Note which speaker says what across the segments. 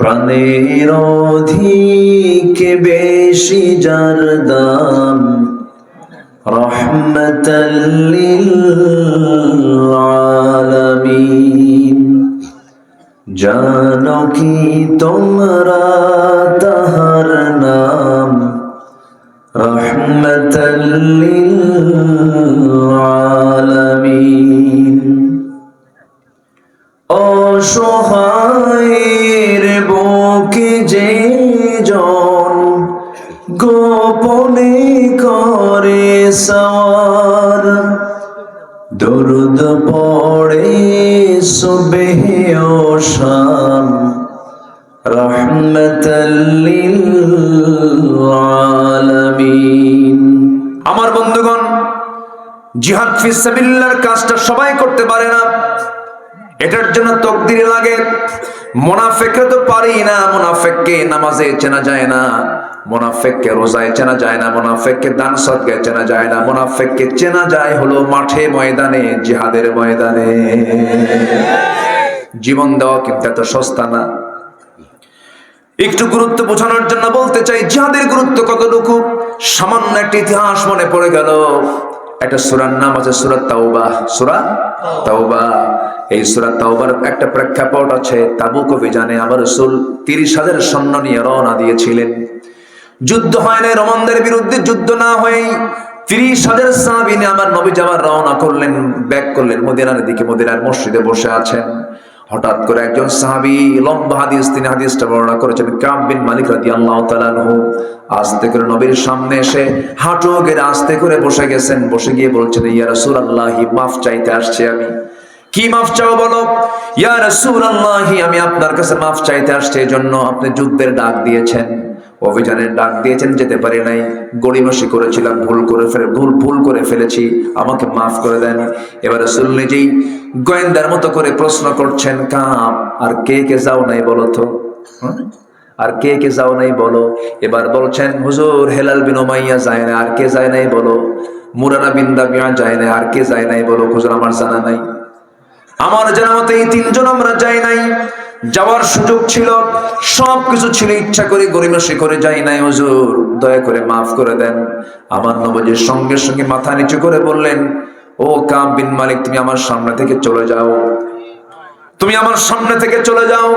Speaker 1: প্রাণের অধিক বেশি যার দাম রহমাতাল লিল আলামিন। জানো কি তোমরা তাহার নাম রহমাতাল লিল আলামিন। অসহায়ের বুকে যে জন গোপনে করে সওয়ার, দরুদ পড়ে সুবহ ও শাম রহমাতাল লিল আলামিন। আমার বন্ধুগণ, জিহাদ ফি সাবিলিল্লাহর কাজটা সবাই করতে পারে না, এটার জন্য তাকদীর লাগে। মুনাফিকরা তো পারি না, মুনাফিককে নামাজে চেনা যায় না, মুনাফিককে রোজায় চেনা যায় না, মুনাফিককে দান সদকায় চেনা যায় না, মুনাফিককে চেনা যায় হলো মাঠে ময়দানে, জিহাদের ময়দানে। জীবন দেওয়া কিন্তু এত সস্তা না। একটু গুরুত্ব বোঝানোর জন্য বলতে চাই, জিহাদের গুরুত্ব কতটুকু। সামান্য একটা ইতিহাস মনে পড়ে গেল। একটা সূরার নাম আছে সূরা তাওবা। সূরা তাওবা, এই সূরা তাওবার একটা প্রেক্ষাপট আছে। তাবুক অভিযানে আমার রাসূল 30,000 সৈন্য নিয়ে রওনা দিয়েছিলেন। যুদ্ধ হয় না, রোমানদের বিরুদ্ধে যুদ্ধ না হয়ে 30,000 সাহাবী নিয়ে আমার নবী যাওয়ার রওনা করলেন, ব্যাক করলেন মদিনার দিকে। মদিনার মসজিদে বসে আছেন, হঠাৎ করে একজন সাহাবী, লম্বা হাদিস, তিনি হাদিসটা বর্ণনা করেছেন, কাব বিন মালিক রাদিয়াল্লাহু তাআলা আনহু, আস্তে করে নবীর সামনে এসে হাঁটু গেড়ে আস্তে করে বসে গেছেন। বসে গিয়ে বলছেন, ইয়া রাসূলুল্লাহ, মাফ চাইতে আসছি আমি। কি মাফ চাও বলো? ইয়া রাসূলুল্লাহ, আমি আপনার কাছে মাফ চাইতে আসছি, এজন্য আপনি যুদ্ধের ডাক দিয়েছেন, অভিযানের ডাক দিয়েছেন, যেতে পারি নাই, গড়িমসি করেছিলাম, ভুল করে ফেলেছি, আমাকে মাফ করে দেন। এবার রাসূল নিজেই গোয়েন্দার মতো করে প্রশ্ন করছেন, কাব, আর কে কে যাও নাই বলো তো, আর কে কে যাও নাই বলো। এবার বলছেন, হুজুর হেলাল বিন উমাইয়া যায় না, আর কে যায় নাই বলো। মুরারা বিন রাবিয়া যায় না, আর কে যায় নাই বলো। হুজুর আমার জানা নাই, আমার জানা মতে এই 3 জন আমরা যাই নাই। যাওয়ার সুযোগ ছিল, সবকিছু ছিল, ইচ্ছা করে গরিমসি করে যাই নাই, হুজুর দয়া করে মাফ করে দেন। আমার নবীর সঙ্গে সঙ্গে মাথা নিচু করে বললেন, ও কাব বিন মালিক, তুমি আমার সামনে থেকে চলে যাও, তুমি আমার সামনে থেকে চলে যাও।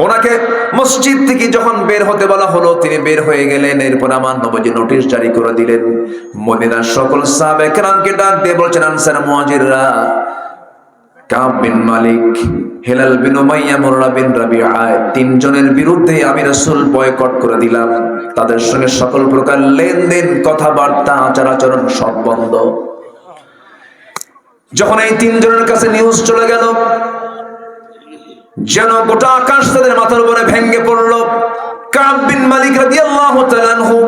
Speaker 1: ওনাকে মসজিদ থেকে যখন বের হতে বলা হলো, তিনি বের হয়ে গেলেন। এরপর আমার নবী নোটিশ জারি করে দিলেন। মদিনার সকল সাহাবায়ে কেরামকে ডাক দিয়ে বলছেন, আনসার মুহাজিররা, কাব বিন মালিক, হেলাল বিন উমাইয়া, মুরারা বিন রাবিয়া, 3 জনের বিরুদ্ধে আমি রাসূল বয়কট করে দিলাম। তাদের সঙ্গে সকল প্রকার লেনদেন, কথাবার্তা, আচার আচরণ সব বন্ধ। যখন এই 3 জনের কাছে নিউজ চলে গেল, যেন গোটা আকাশ তাদের মাথার উপরে ভেঙে পড়ল। কাব বিন মালিক রাদিয়াল্লাহু তাআলা আনহু,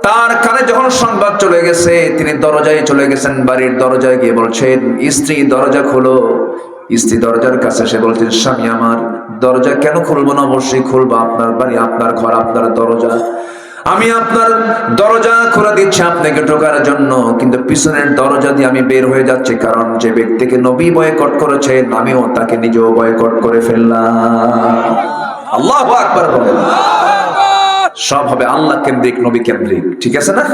Speaker 1: তার কানে যখন সংবাদ চলে গেছে, তিনি দরজায় চলে গেছেন, বাড়ির দরজায় গিয়ে বলছেন, স্ত্রী দরজা খোলো। স্ত্রী দরজার কাছে এসে বলছেন, স্বামী আমার, দরজা কেন খুলবো না, অবশ্যই খুলবো, আপনার বাড়ি, আপনার ঘর, আপনার দরজা, আমি আপনার দরজা খুলে দিচ্ছি আপনাকে ঢোকার জন্য, কিন্তু পিছনের দরজা দিয়ে আমি বের হয়ে যাচ্ছি, কারণ যে ব্যক্তিকে নবী বয়কট করেছেন, আমিও তাকে নিজেও বয়কট করে ফেললাম। আল্লাহু আকবার বলেন। সব হবে আল্লাহ কেন্দ্রিক, নবী কেন্দ্রিক, ঠিক আছে না?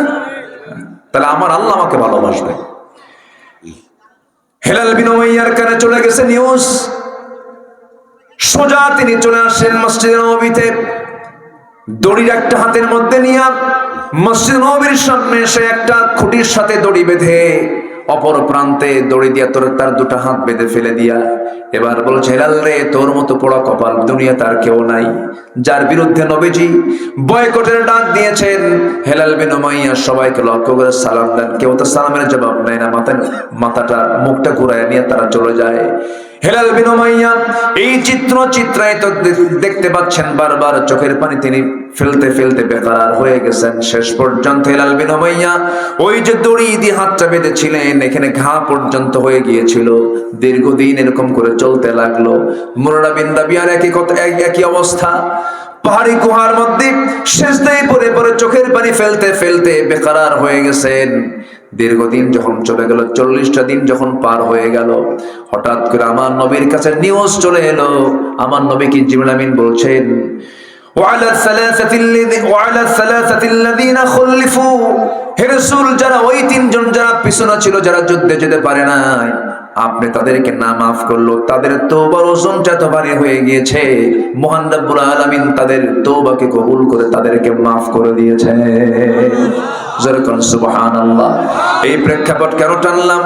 Speaker 1: তাহলে আমার আল্লাহ আমাকে ভালোবাসবে। হেলাল বিন উমাইয়ার কানে চলে গেছে নিউজ, সোজা তিনি চলে আসেন মসজিদে নববীতে, দড়ির একটা হাতের মধ্যে নিয়ে মসজিদ নববীর সামনে এসে একটা খুঁটির সাথে দড়ি বেঁধে, অপর প্রান্তে দড়ি দিয়া তার 2টা হাত বেঁধে ফেলে দিয়া এবার বলছে, হেলাল রে, তোর মতো পোড়া কপাল দুনিয়াতে আর কেউ নাই, যার বিরুদ্ধে নবীজি বয়কটের ডাক দিয়েছেন। হেলাল বিন উমাইয়া সবাইকে লক্ষ্য করে সালাম দেন, কেউ তো সালামের জবাব নেয় না, মাথাটা মুখটা ঘুরায় নিয়ে তারা চলে যায়। হেলাল বিন উমাইয়া এই চিত্রায়িত দেখতে পাচ্ছেন, বারবার চোখের পানি তিনি ফেলতে ফেলতে বেকার হয়ে গেছেন। শেষ পর্যন্ত হেলাল বিন উমাইয়া ওই যে দড়ি দিয়ে হাতটা বেঁধেছিলেন, এখানে ঘা পর্যন্ত হয়ে গিয়েছিল। দীর্ঘদিন এরকম করে চলতে লাগলো। মুরারা বিন রাবিয়ার একই অবস্থা, পাহাড়ি গুহার মধ্যে সিজদায় পড়ে পড়ে চোখের পানি ফেলতে ফেলতে বেকার হয়ে গেছেন। দীর্ঘদিন যখন চলে গেল, 40টা দিন যখন পার হয়ে গেল, হঠাৎ করে আমার নবীর কাছে নিউজ চলে এলো। আমার নবী কি জিবরিল আমিন বলছেন, وعلى الثلاثة الذين خلفوا হে রাসূল, যারা ওই তিনজন যারা পিছনে ছিল, যারা যুদ্ধে যেতে পারে নাই, আপনি তাদেরকে না মাফ করলো, তাদের তওবার ওজনটা তো ভারী হয়ে গিয়েছে। মহান রব্বুল আলামিন তাদের তওবাকে কবুল করে তাদেরকে মাফ করে দিয়েছে। যেরকম সুবহানাল্লাহ। এই প্রেক্ষাপট কেন টানলাম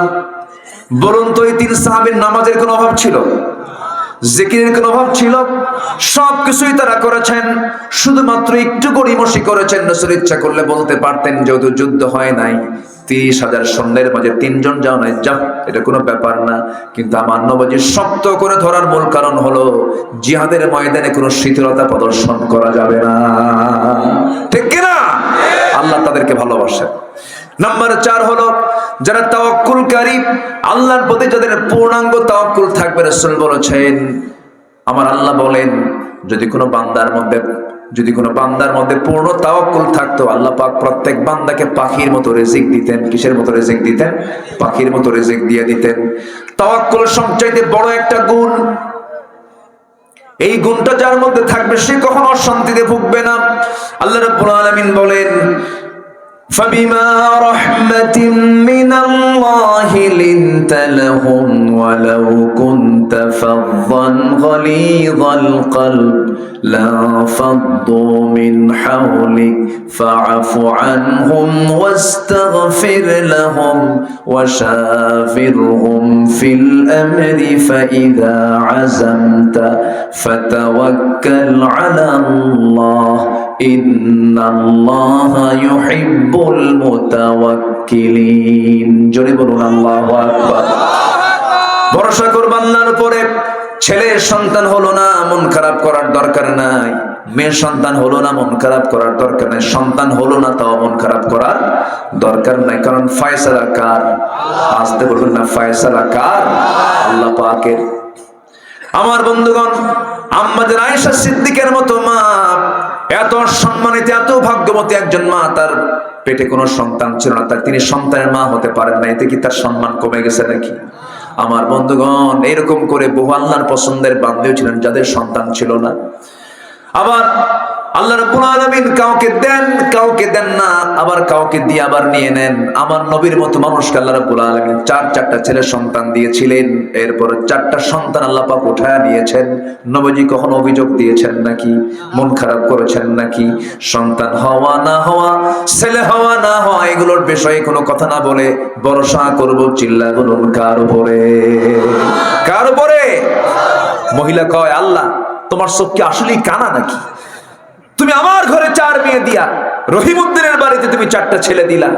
Speaker 1: বলুন তো? এই তিন সাহাবীর নামাজের কোনো অভাব ছিল? জিকিরের কোনো অভাব ছিল? সবকিছুই তারা করেছেন, শুধুমাত্র একটু গড়িমসি করেছেন। রাসূল ইচ্ছা করলে বলতে পারতেন, যেহেতু যুদ্ধ হয় নাই, 30,000 সৈন্যের মাঝে 3 জন যাও নাই, যাও, এটা কোনো ব্যাপার না। কিন্তু আমার নবীজি শক্ত করে ধরার মূল কারণ হলো, জিহাদের ময়দানে কোনো শিথিলতা প্রদর্শন করা যাবে না। ঠিক কিনা? আল্লাহ তাদেরকে ভালোবাসেন। নাম্বার 4 হলো যারা তাওয়াক্কুলকারী, আল্লাহর প্রতি যাদের পূর্ণাঙ্গ তাওয়াক্কুল থাকবে। রাসূল বলেছেন, আমার আল্লাহ বলেন, যদি কোনো বান্দার মধ্যে পূর্ণ তাওয়াক্কুল থাকতো, আল্লাহ পাক প্রত্যেক বান্দাকে পাখির মতো রিজিক দিতেন। কিসের মতো রিজিক দিতেন? পাখির মতো রিজিক দিয়ে দিতেন। তাওয়াক্কুল সবচাইতে বড় একটা গুণ। এই গুণটা যার মধ্যে থাকবে, সে কখনো অশান্তিতে ভুগবে না। আল্লাহ রাব্বুল আলামিন বলেন, فبما رحمة من الله لنت لهم ولو كنت فظا غليظ القلب لانفضوا من حولك فاعف عنهم واستغفر لهم وشاورهم في الأمر فإذا عزمت فتوكل على الله إن الله يحب المتوكلين। জোরে বলুন আল্লাহু আকবার। ভরসা করবেন আল্লাহর উপরে। ছেলের সন্তান হলো না, মন খারাপ করার দরকার নাই। মেয়ের সন্তান হলো না, মন খারাপ করার দরকার নাই। সন্তান হলো না, তাও মন খারাপ করার দরকার নাই, কারণ ফয়সালা কার? আসতে বলবেন না, ফয়সালা কার? আল্লাহ পাকের। আমার বন্ধুগণ, আম্মাদের আয়েশা সিদ্দিকের মতো মা, এত সম্মানিত, এত ভাগ্যবতী একজন মা, তার পেটে কোনো সন্তান ছিল না, তিনি সন্তানের মা হতে পারেন না। এতে কি তার সম্মান কমে গেছে নাকি? আমার বন্ধুগণ, এরকম করে বহু আল্লাহর পছন্দের বান্দাও ছিলেন যাদের সন্তান ছিল না। আবার আল্লাহ রাব্বুল আলামিন কাউকে দেন, কাউকে দেন না, আবার কাউকে দিয়ে আবার নিয়ে নেন। আমার নবীর মতো মানুষকে আল্লাহ রাব্বুল আলামিন 4টা ছেলে সন্তান দিয়েছিলেন। এরপর 4টা সন্তান আল্লাহ পাক উঠায়া নিয়েছেন। নবীজি কখনো অভিযোগ দিয়েছেন নাকি? মন খারাপ করেছেন নাকি? সন্তান হওয়া না হওয়া, ছেলে হওয়া না হওয়া, এগুলোর বিষয়ে কোনো কথা না বলে ভরসা করব, চিল্লা বলুন কার উপরে? কার উপরে? মহিলা কয়, আল্লাহ তোমার চোখ কি আসলেই কানা নাকি? তুমি আমার ঘরে 4 মেয়ে দিয়া, রহিমউদ্দিনের বাড়িতে তুমি 4টা ছেলে দিলা,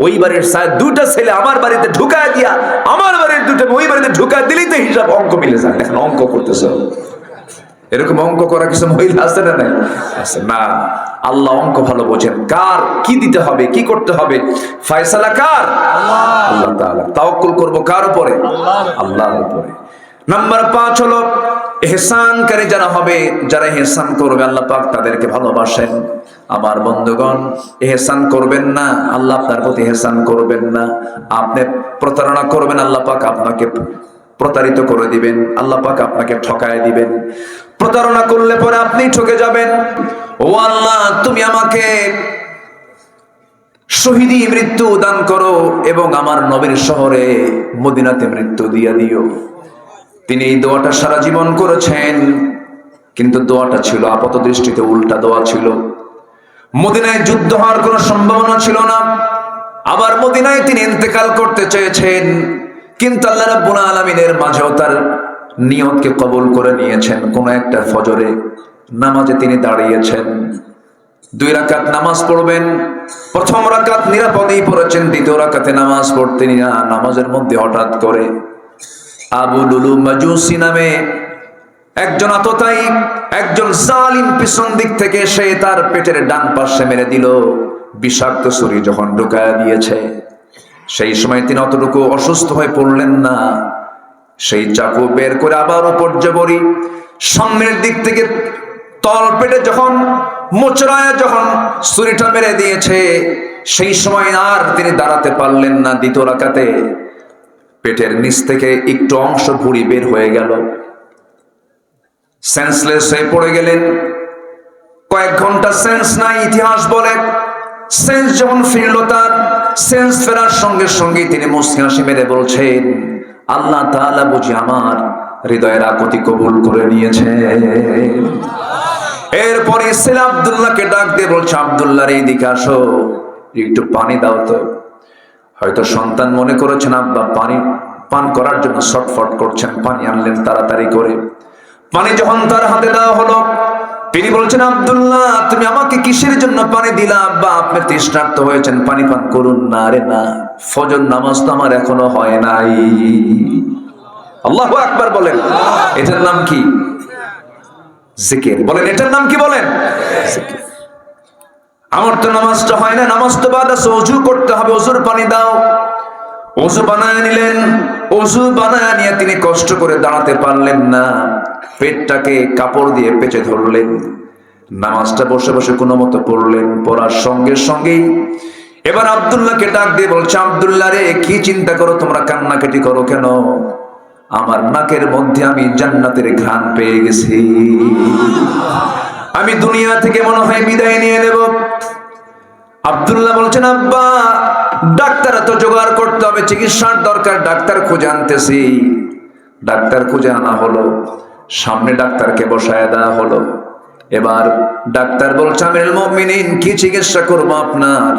Speaker 1: ওই বাড়ির 2টা ছেলে আমার বাড়িতে ঢুকায় দিয়া, আমার বাড়ির 2টা ওই বাড়িতে ঢুকায় দিলেই তো হিসাব অঙ্ক মিলে যায়। এখন অঙ্ক করতেছ, এরকম অঙ্ক করা কিছু মহিলা আছে না? নাই আছে না। আল্লাহ অঙ্ক ভালো বোঝেন, কার কি দিতে হবে, কি করতে হবে, ফয়সালা কার? আল্লাহ তাআলা। তাওয়াক্কুল করব কার উপরে? আল্লাহর উপরে। নাম্বার 5 হলো ইহসানকারী যারা হবে, যারা ইহসান করবে, আল্লাহ পাক তাদেরকে ভালোবাসেন। আমার বন্ধুগণ, ইহসান করবেন না, আল্লাহ আপনার প্রতি ইহসান করবেন না। আপনি প্রতারণা করবেন, আল্লাহ পাক আপনাকে প্রতারিত করে দিবেন, আল্লাহ পাক আপনাকে ঠকায় দিবেন। প্রতারণা করলে পরে আপনি ঠকে যাবেন। ও আল্লাহ, তুমি আমাকে শহীদি মৃত্যু দান করো এবং আমার নবীর শহরে মদিনাতে মৃত্যু দিয়ে দিও। তিনি এই দোয়াটা সারা জীবন করেছেন, কিন্তু দোয়াটা ছিল আপাত দৃষ্টিতে উল্টা দোয়া ছিল। মদিনায় যুদ্ধ হওয়ার কোনো সম্ভাবনা ছিল না, আবার মদিনায় তিনি ইন্তেকাল করতে চেয়েছেন, কিন্তু আল্লাহ রাব্বুল আলামিনের মাঝেও তার নিয়তকে কবুল করে নিয়েছেন। কোন একটা ফজরে নামাজে তিনি দাঁড়িয়েছেন, 2 রাকাত নামাজ পড়বেন। প্রথম রাকাত নিরাপদেই পড়েছেন, দ্বিতীয় রাকাতে নামাজ পড়তেন না। নামাজের মধ্যে হঠাৎ করে আবু লুলু মাজুসি নামে একজন আততায়ী, একজন জালিম পিছন দিক থেকে এসে তার পেটের ডান পাশে মেরে দিল। বিষাক্ত ছুরি যখন ঢুকায়া দিয়েছে, সেই সময় তিনি অতটুকু অসুস্থ হয়ে পড়লেন না। সেই চাকু বের করে আবার উপর জবরি সামনের দিক থেকে তল পেটে যখন মোচড়ায় যখন ছুরিটা মেরে দিয়েছে, সেই সময় আর তিনি দাঁড়াতে পারলেন না। দ্বিতীয় রাকাতে পেটের নিচ থেকে একটু অংশ ভুঁড়ি বের হয়ে গেল, সেন্সলেস হয়ে পড়ে গেলেন। কয়েক ঘন্টা সেন্স নাই। ইতিহাস বলে সেন্স যখন ফিরল, তার সেন্স ফেরার সঙ্গে সঙ্গে তিনি মুচকি হাসি মেরে বলছেন, আল্লাহ তাআলা বুঝি আমার হৃদয়ের আকুতি কবুল করে নিয়েছে। এরপরে ছেলে আব্দুল্লাহকে ডাক দিয়ে বলছে, আব্দুল্লাহ রে এদিকে আসো, একটু পানি দাও তো। হয়তো সন্তান মনে করেছেন আব্বা পানি পান করার জন্য ছটফট করছেন, পানি আনলেন তাড়াতাড়ি করে। পানি যখন তার হাতে দেওয়া হলো, তিনি বলছেন, আব্দুল্লাহ তুমি আমাকে কিসের জন্য পানি দিলা? আব্বা আপনি তৃষ্ণার্ত হয়েছেন, পানি পান করুন না। আরে না, ফজর নামাজ তো আমার এখনো হয় নাই। আল্লাহু আকবার বলেন। এটার নাম কি? জিকির। বলেন এটার নাম কি? বলেন জিকির। আমার তো নামাজটা হয় না, নামাজ তো বাদ আছে, ওযু করতে হবে, ওযুর পানি দাও। ওযু বানায় নিলেন। ওযু বানায় নিয়ে তিনি কষ্ট করে দাঁড়াতে পারলেন না, পেটটাকে কাপড় দিয়ে পেঁচে ধরলেন। নামাজটা বসে বসে কোনো মতো পড়লেন। পড়ার সঙ্গে সঙ্গেই এবার আব্দুল্লাহকে ডাক দিয়ে বলছে, আব্দুল্লাহ রে কি চিন্তা করো তোমরা, কান্নাকাটি করো কেন? আমার নাকের মধ্যে আমি জান্নাতের ঘ্রাণ পেয়ে গেছি। আমি দুনিয়া থেকে মনে হয় বিদায় নিয়ে নেব। আব্দুল্লাহ বলছেন, আব্বা ডাক্তার তো জোগাড় করতে হবে, চিকিৎসার দরকার, ডাক্তার খুঁজে আনতেছি। ডাক্তার খুঁজে আনা হলো, সামনে ডাক্তারকে বসায় দেওয়া হলো। এবার ডাক্তার বলছে, আমিরুল মুমিনিন কি চিকিৎসা করবো আপনার?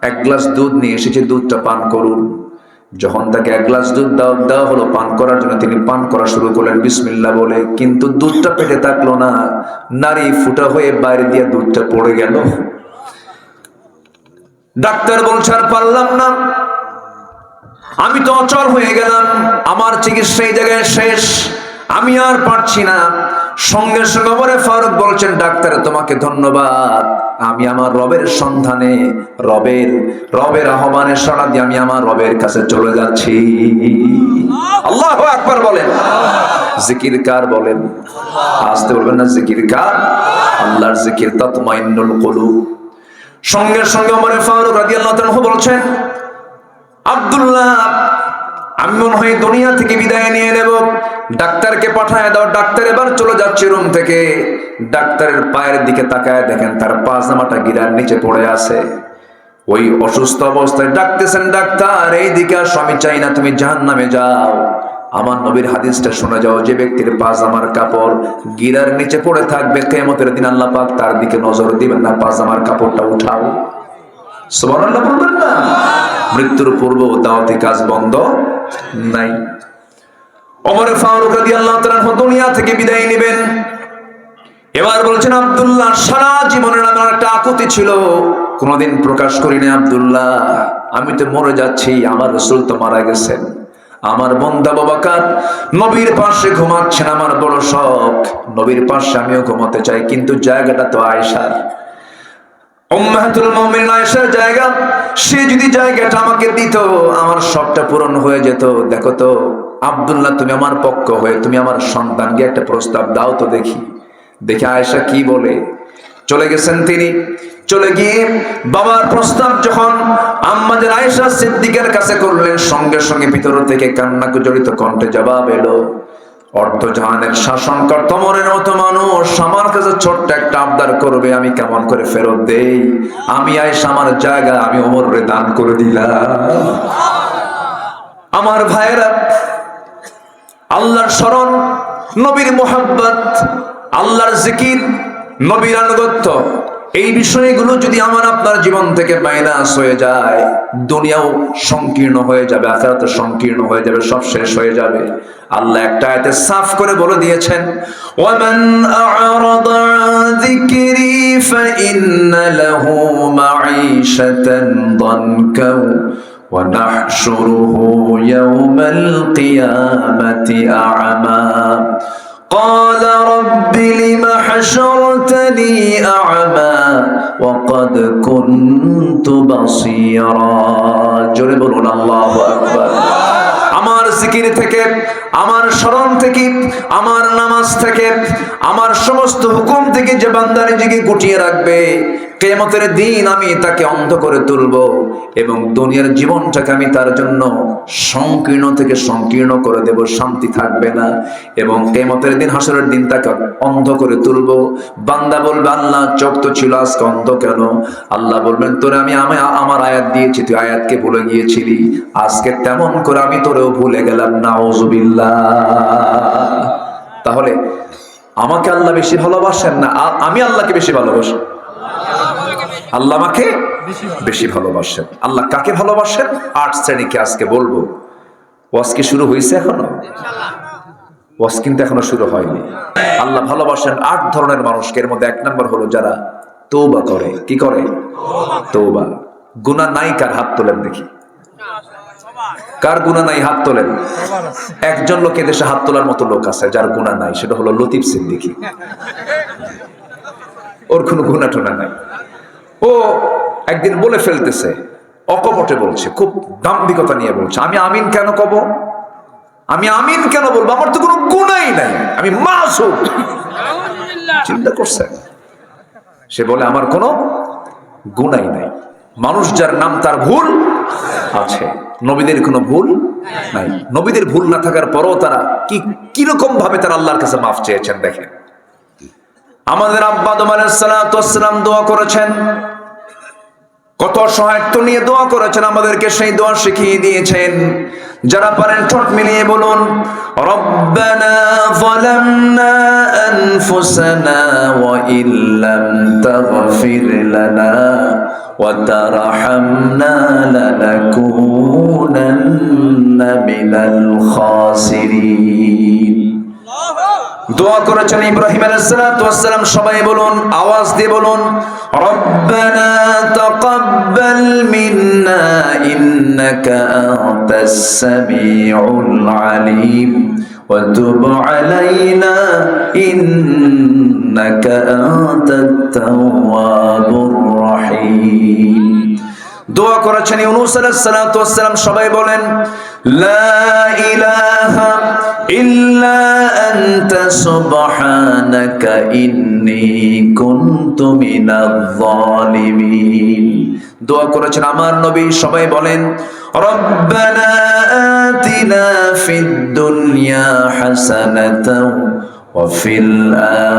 Speaker 1: এক গ্লাস দুধ নিয়ে এসেছি, দুধটা পান করুন। যখন তাকে এক গ্লাস দুধ দেওয়া হলো পান করার জন্য, তিনি পান করা শুরু করলেন বিসমিল্লাহ বলে। কিন্তু দুধটা পেটে থাকলো না, নারী ফুটা হয়ে বাইরে দিয়ে দুধটা পড়ে গেল। ডাক্তার বলছে, আর পারলাম না, আমি তো অচল হয়ে গেলাম, আমার চিকিৎসা এই জায়গায় শেষ, আমি আর পারছি না। সঙ্গে সঙ্গে ওমরে ফারুক বলছেন, ডাক্তার তোমাকে ধন্যবাদ, আমি আমার রবের সন্ধানে, রবের আহ্বানে সাড়া দিয়ে আমি আমার রবের কাছে চলে যাচ্ছি। আল্লাহু আকবার বলেন। জিকির কার? বলেন আসতে বলবেন না, জিকির কার? আল্লাহর জিকির, তাতমাইন্নুল কুলুব। সঙ্গে সঙ্গে ওমরে ফারুক রাদিয়াল্লাহু তাআলা বলছেন, আব্দুল্লাহ আমি মনে হয় দুনিয়া থেকে বিদায় নিয়ে নেব, ডাক্তারকে পাঠায় দাও। ডাক্তার এবার চলে যাচ্ছে রুম থেকে। ডাক্তারের পায়ের দিকে তাকায় দেখেন তার পাজামাটা গিরার নিচে পড়ে আছে। ওই অসুস্থ অবস্থায় ডাকতেছেন, ডাক্তার এই দিকে আসো, আমি চাই না তুমি জাহান্নামে যাও। আমার নবীর হাদিসটা শুনে যাও, যে ব্যক্তির পাজামার কাপড় গিরার নিচে পড়ে থাকবে, কিয়ামতের দিন আল্লাহ পাক তার দিকে নজর দিবেন না, পাজামার কাপড়টা উঠাও। সুবহানাল্লাহ বলবেন না? মৃত্যুর পূর্ব দাওয়াতি কাজ বন্ধ নাই। ওমর ফারুক রাদিয়াল্লাহু তাআলা দুনিয়া থেকে বিদায় নেবেন। এবার বলছেন, আব্দুল্লাহ সারা জীবনের আমার একটা আকুতি ছিল, কোনোদিন প্রকাশ করিনি। আব্দুল্লাহ আমি তো মরে যাচ্ছি, আমার রাসূল তো মারা গেছেন, আমার বন্ধু আবু বকর নবীর পাশে ঘুমাচ্ছেন, আমার বড় শখ, নবীর পাশে আমিও ঘুমাতে চাই, কিন্তু জায়গাটা তো আয়েশার, উম্মাহাতুল মুমিনিন আয়েশার জায়গা। সে যদি জায়গাটা আমাকে দিত, আমার শখটা পূরণ হয়ে যেত। দেখো তো আব্দুল্লাহ, তুমি আমার পক্ষ হয়ে তুমি আমার সন্তানকে একটা প্রস্তাব দাও তো দেখি। দেখি আয়েশা কি বলে। চলে গেছেন তিনি। চলে গিয়ে বাবার প্রস্তাব যখন আম্মাজান আয়েশা সিদ্দিকার কাছে করলেন, সঙ্গে সঙ্গে ভিতর থেকে কান্না জড়িত কণ্ঠে জবাব এলো, অর্ধজাহানের শাসনকর্তা ওমরের মতো মানুষ আমার কাছে ছোট্ট একটা আবদার করবে, আমি কেমন করে ফেরত দেই? আমি আয়েশা আমার জায়গা আমি ওমরে দান করে দিলাম। আমার ভাইয়েরা, আল্লাহর শরণ, নবীর মুহাব্বত, আল্লাহর জিকির, নবীর আনুগত্য, এই বিষয়গুলো যদি আমার আপনার জীবন থেকে মাইনাস হয়ে যায়, দুনিয়াও সংকীর্ণ হয়ে যাবে, আখিরাতও সংকীর্ণ হয়ে যাবে, সব শেষ হয়ে যাবে। আল্লাহ একটা আয়াতে সাফ করে বলে দিয়েছেন, ওয়ামান আ'রাদা আন যিকরি ফাইন্না লাহু মাঈশাতান দানকা ওয়া নাহশুরুহু ইয়াওমাল কিয়ামাতি আ'মা قال رب لم حشرتني أعمى وقد كنت بصيرا। জোরে বলুন আল্লাহু আকবার। আমার জিকির থেকে, আমার স্মরণ থেকে, আমার নামাজ থেকে, আমার সমস্ত হুকুম থেকে যে বান্দা নিজেকে গুটিয়ে রাখবে, কিয়ামতের দিন আমি তাকে অন্ধ করে তুলব এবং দুনিয়ার জীবনটাকে আমি তার জন্য সংকীর্ণ থেকে সংকীর্ণ করে দেব, শান্তি থাকবে না। এবং কিয়ামতের দিন, হাসরের দিন তাকে অন্ধ করে তুলব। বান্দা বলবে, আল্লাহ চোখ তো ছিল, আজকে অন্ধ কেন? আল্লাহ বলবেন, তোরে আমি আমার আয়াত দিয়েছি, তুই আয়াতকে ভুলে গিয়েছিলি, আজকে তেমন করে আমি তোরেও ভুলে গেলাম। নাউজুবিল্লাহ। তাহলে আমাকে আল্লাহ বেশি ভালোবাসেন না আমি আল্লাহকে বেশি ভালোবাসি? আল্লাহ আমাকে বেশি ভালোবাসেন। আল্লাহ কাকে ভালোবাসেন? 8 শ্রেণীকে আজকে বলবো। ওয়াজ কি শুরু হয়েছে এখনো? ওয়াজ কিন্তু এখনো শুরু হয়নি। আল্লাহ ভালোবাসেন 8 ধরনের মানুষকে। এর মধ্যে 1 নম্বর হলো যারা তওবা করে। কি করে? তওবা। গুনাহ নাই কার? হাত তোলেন দেখি। কার গুনাহ নাই? হাত তোলেন। একজন লোক এদেশে হাত তোলার মতো লোক আছে যার গুনাহ নাই, সেটা হলো লতিফ সিদ্দিকী। ওর কোনো গুনাহ টুনা নাই। ও একদিন বলে ফেলতেছে, অকপটে বলছে, খুব দাম্ভিকতা নিয়ে বলছে, আমি আমিন কেন কব? আমি আমিন কেন বলবো? আমার তো কোনো গুনাহই নাই, আমি মাসুম। চিন্তা করছেন? সে বলে আমার কোনো গুনাহই নাই। মানুষ যার নাম তার ভুল আছে, নবীদের কোনো ভুল নাই। নবীদের ভুল না থাকার পরও তারা কিরকম ভাবে তারা আল্লাহর কাছে মাফ চেয়েছেন দেখেন। আমাদের আব্বা আদম আলাইহিস সালাম দোয়া করেছেন, কত সহায়ত্ব নিয়ে দোয়া করেছেন, আমাদেরকে সেই দোয়া শিখিয়ে দিয়েছেন। যারা পারেন ঠোঁট মিলিয়ে বলুন, রব্বানা যালামনা আনফুসানা ওয়া ইল্লাম তাগফির লানা ওয়া তারহামনা লানাকুনান্না মিনাল খাসিরিন। দোয়া করেছেন ইব্রাহিম আলাইহিস সালাম। সবাই বলুন, আওয়াজ দিয়ে বলুন, রব্বানা তাকাব্বাল মিন্না ইন্নাকা আনতাস সামিউল আলিম ওয়া তুব আলাইনা ইন্নাকা আনতাত তাওয়াবুর রহিম। দোয়া করেছেন ইউনূস আলাইহিস সালাম। সবাই বলেন, লা ইলাহা ইল্লা আনতা সুবহানাকা ইন্নী কুনতু মিনাজ জালিমিন। দোয়া করেছেন আমার নবী। সবাই বলেন, রব্বানা আতিনা ফিদ দুনিয়া হাসানাতাও ওয়া ফিল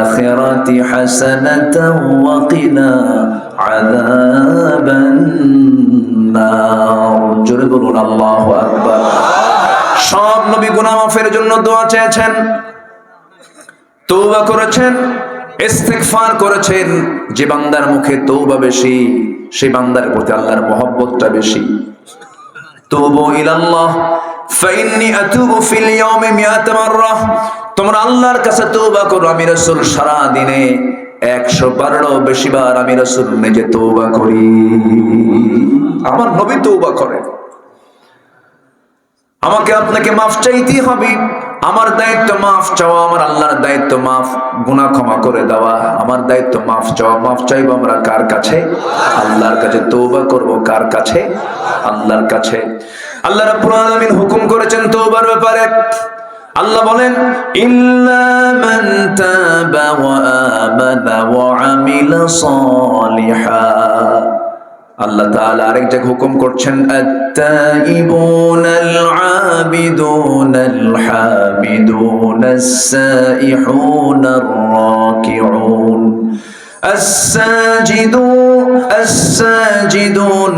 Speaker 1: আখিরাতি হাসানাতাও ওয়া কিনা আযাবান নার। জোরে বলুন আল্লাহু আকবার। সব নবী গুনাহ মাফের জন্য দোয়া চেয়েছেন, তওবা করেছেন, ইস্তিগফার করেছেন। যে বান্দার মুখে তওবা বেশি, সেই বান্দার প্রতি আল্লাহর মহব্বতটা বেশি। তুবু ইলাল্লাহ ফাইন্নী আতুবু ফিল ইয়াউমি মিআত মাররাহ। তোমরা আল্লাহর কাছে তওবা করো। আমি রাসূল সারা দিনে 100 বারেরও বেশি বার আমি রাসূল নিজে তওবা করি। আমার নবী তওবা করেন। আমাকে আপনাকে মাফ চাইতেই হবে। আমার দায়িত্ব মাফ চাওয়া, আমার আল্লাহর দায়িত্ব মাফ, গুনাহ ক্ষমা করে দেওয়া। আমার দায়িত্ব মাফ চাওয়া। মাফ চাইবো আমরা কার কাছে? আল্লাহর কাছে। তওবা করব কার কাছে? আল্লাহর কাছে। আল্লাহ রাব্বুল আলামিন হুকুম করেছেন তওবার ব্যাপারে। আল্লাহ বলেন, ইল্লা মান তাবা ওয়া আমানা ওয়া আমিলা সালিহান। আল্লাহ তাআলা আরেক জায়গায় হুকুম করছেন, আত-তাইবুনাল আবিদুনাল হামিদুনাস সাইহুনার রাকিউন الساجدون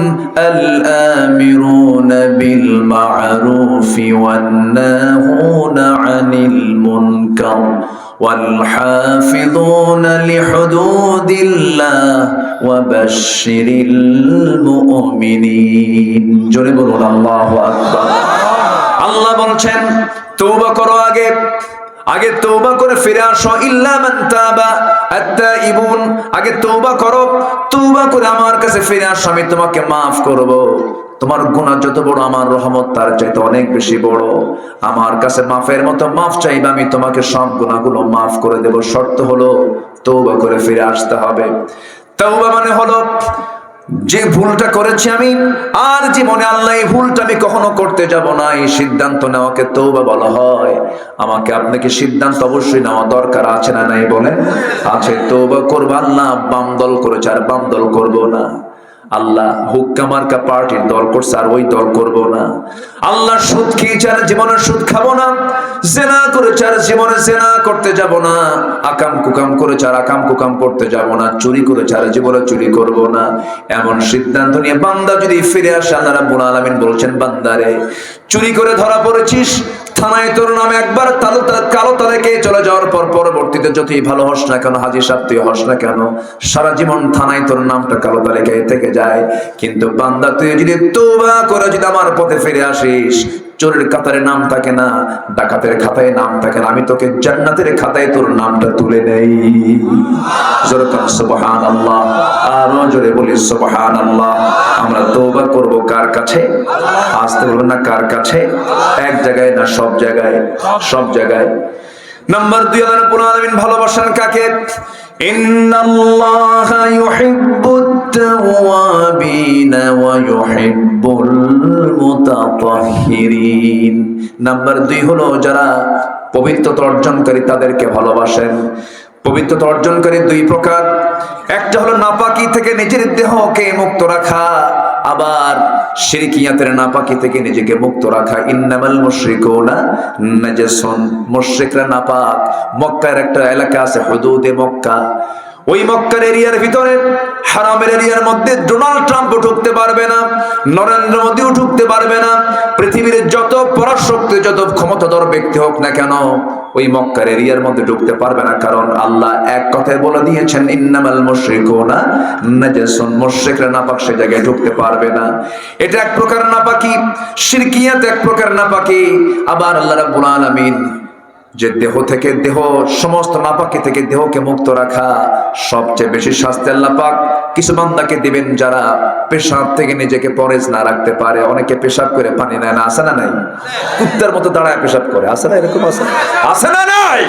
Speaker 1: الآمرون بالمعروف والناهون عن المنكر والحافظون لحدود الله وبشر المؤمنين। জোরে বলুন আল্লাহু আকবার। আল্লাহ বলছেন তওবা করো, আগে তওবা করে ফিরে আসো। ইল্লা মান তাবা আত-তাইবুন, আগে তওবা করো, তওবা করে আমার কাছে ফিরে আসো, আমি তোমাকে maaf করব। তোমার গুনাহ যত বড়, আমার রহমত তার চাইতে অনেক বেশি বড়। আমার কাছে মাফের মতো মাফ চাইবে, আমি তোমাকে সব গুনাহগুলো maaf করে দেব। শর্ত হলো তওবা করে ফিরে আসতে হবে। তওবা মানে হলো যে ভুলটা করেছি আমি, আর জীবনে আল্লাহ এই ভুলটা আমি কখনো করতে যাব না, এই সিদ্ধান্ত নেওয়াকে তওবা বলা হয়। আমাকে আপনাকে সিদ্ধান্ত অবশ্যই নেওয়া দরকার আছে না নাই বলেন? আছে। তওবা করব, আল্লাহ বাম দল করেছে আর বাম দল করব না। আল্লাহ হুক্কা মার্কা পার্টির দল করছে আর ওই দল করব না। আল্লাহ সুদ খেয়েছে আর জীবনে সুদ খাবো না। জেনা করেছে আর জীবনে জেনা করতে যাব না। আকাম কুকাম করেছে আর আকাম কুকাম করতে যাব না। চুরি করেছে আর জীবনে চুরি করব না। এমন সিদ্ধান্ত নিয়ে বান্দা যদি ফিরে আসে, আল্লাহ রাব্বুল আলামিন বলছেন, বান্দারে চুরি করে ধরা পড়েছিস, থানায় তোর নামে একবার কালো তালিকে চলে যাওয়ার পর পরবর্তীতে যতই ভালো হস না কেন, হাজির সাহেব তুই হস না কেন, সারা জীবন থানায় তোর নামটা কালো তালিকায় থেকে যায়। কিন্তু বান্দা তুই যদি তওবা করে যদি আমার পথে ফিরে আসিস, চোরের কাতারে নাম থাকে না, ডাকাতের খাতায় নাম থাকে না, আমি তোকে জান্নাতের খাতায় তোর নামটা তুলে নেই। জোরে বল সুবহানাল্লাহ, আর জোরে বলি সুবহানাল্লাহ। আমরা তওবা করব কার কাছে? আসতে বলবেন না, কার কাছে? এক জায়গায় না, সব জায়গায়? সব জায়গায়। নাম্বার 2, আল্লাহ রাব্বুল আলামিন ভালোবাসেন কাকে? ইন্নাল্লাহা ইউহিব্বুত তাওয়াবিনা ওয়া ইউহিব্বুল মুতাতাহহিরিন। নাম্বার 2 হলো যারা পবিত্রতা অর্জনকারী, তাদেরকে ভালোবাসেন। পবিত্রতা অর্জনকারী 2 প্রকার। একটা হলো নাপাকি থেকে নিজের দেহকে মুক্ত রাখা, আবার শিরকিয়াতের নাপাকি থেকে নিজেকে মুক্ত রাখা। ইন্নামাল মুশরিকুনা নাজাসুন, মুশরিকরা নাপাক। মক্কার একটা এলাকা আছে হুদুদে মক্কা, ওই মক্কার এরিয়ার ভিতরে, হারামের এরিয়ার মধ্যে ডোনাল্ড ট্রাম্পও ঢুকতে পারবে না, নরেন্দ্র মোদীও ঢুকতে পারবে না। পৃথিবীর যত পরাশক্তি, যত ক্ষমতাধর ব্যক্তি হোক না কেন, ওই মক্কার এরিয়ার মধ্যে ঢুকতে পারবে না। কারণ আল্লাহ এক কথায় বলে দিয়েছেন, ইন্নামাল মুশরিকুনা নাজাসুন, মুশরিকরা নাপাক, সে জায়গায় ঢুকতে পারবে না। এটা এক প্রকার নাপাকি। শিরকিয়াত এক প্রকার নাপাকি। আবার আল্লাহ রাব্বুল আলামিন যে দেহ থেকে, দেহ সমস্ত নাপাকি থেকে দেহকে মুক্ত রাখা, সবচেয়ে বেশি শাস্তি আল্লাহ পাক কিছু বান্দাকে দিবেন যারা পেশাব থেকে নিজেকে পরেজ না রাখতে পারে। অনেকে পেশাব করে পানি নেয় না, আছে না নাই? কুত্তার মতো দাঁড়ায় পেশাব করে, আছে না? এরকম আছে, আছে না নাই?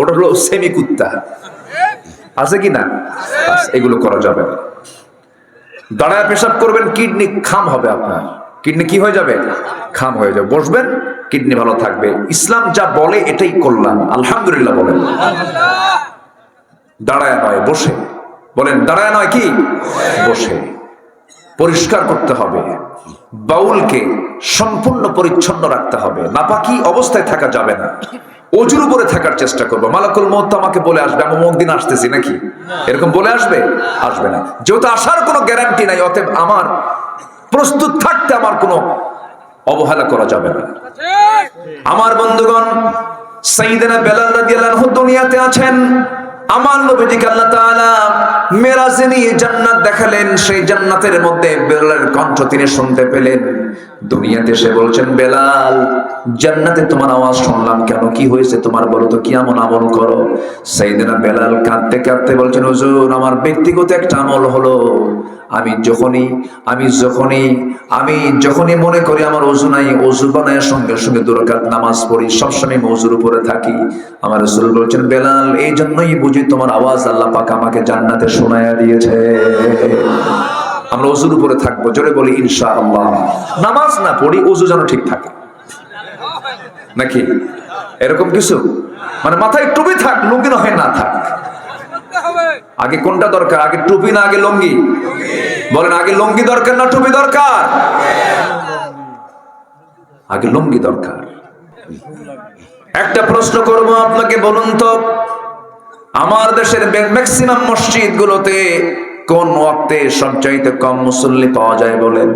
Speaker 1: ওটা হলো সেমি কুত্তা, আছে কি না? এগুলো করা যাবে না। দাঁড়ায় পেশাব করবেন, কিডনি খাম হবে আপনার। কিডনি কি হয়ে যাবে? খাম হয়ে যাবে। বসবেন, কিডনি ভালো থাকবে। ইসলাম যা বলে এটাই করলাম, আলহামদুলিল্লাহ বলেন। দাঁড়ায় নয়, বসে বলেন। দাঁড়ায় নয়, কি? বসে। পরিষ্কার করতে হবে, বাউলকে সম্পূর্ণ পরিচ্ছন্ন রাখতে হবে, নাপাকি অবস্থায় থাকা যাবে না। অজুর উপরে থাকার চেষ্টা করবো। মালাকুল মউত আমাকে বলে আসবে, আমি অমুক দিন আসতেছি, নাকি এরকম বলে আসবে? আসবে না। যেহেতু আসার কোনো গ্যারান্টি নাই, অতএব আমার প্রস্তুত থাকতে আমার কোনো অবহেলা করা যাবে না। আমার বন্ধুগণ, সাইয়েদনা বেলাল রাদিয়াল্লাহু আনহু দুনিয়াতে আছেন। আমার নবীজিকে আল্লাহ তাআলা মেরাজে নিয়ে জান্নাত দেখালেন। সেই জান্নাতের মধ্যে বেলালের কণ্ঠ তিনি শুনতে পেলেন। দুনিয়াতে এসে বলছেন, বেলাল, জান্নাতে তোমার আওয়াজ শুনলাম কেন? কি হয়েছে তোমার, বলো তো, কি এমন আমল করো? সাইয়েদনা বেলাল কাঁদতে কাঁদতে বলছেন, হুজুর, আমার ব্যক্তিগত একটা আমল হলো, আমি যখনই মনে করি আমার ওযু নাই, ওযু বানায় সঙ্গে সঙ্গে 2 রাকাত নামাজ পড়ি, সবসময় ওযুর উপরে থাকি। আমার রাসূল বলছেন, বেলাল, এই জন্যই বুঝি তোমার আওয়াজ আল্লাহ পাক আমাকে জান্নাতে শোনায়া দিয়েছে। আমরা ওযুর উপরে থাকবো, জোরে বলি ইনশাআল্লাহ। নামাজ না পড়ি, ওযু যেন ঠিক থাকে, নাকি এরকম কিছু? মানে মাথায় টুপি থাক, লুঙ্গি না হয় না থাক। আগে কোনটা দরকার? আগে টুপি না আগে লুঙ্গি? বলেন, আগে লুঙ্গি দরকার না টুপি দরকার? আগে লুঙ্গি দরকার। একটা প্রশ্ন করব আপনাকে, বলুন তো, আমার দেশের ম্যাক্সিমাম মসজিদ গুলোতে কোন ওয়াক্তে সবচাইতে কম মুসল্লি পাওয়া যায় বলেন?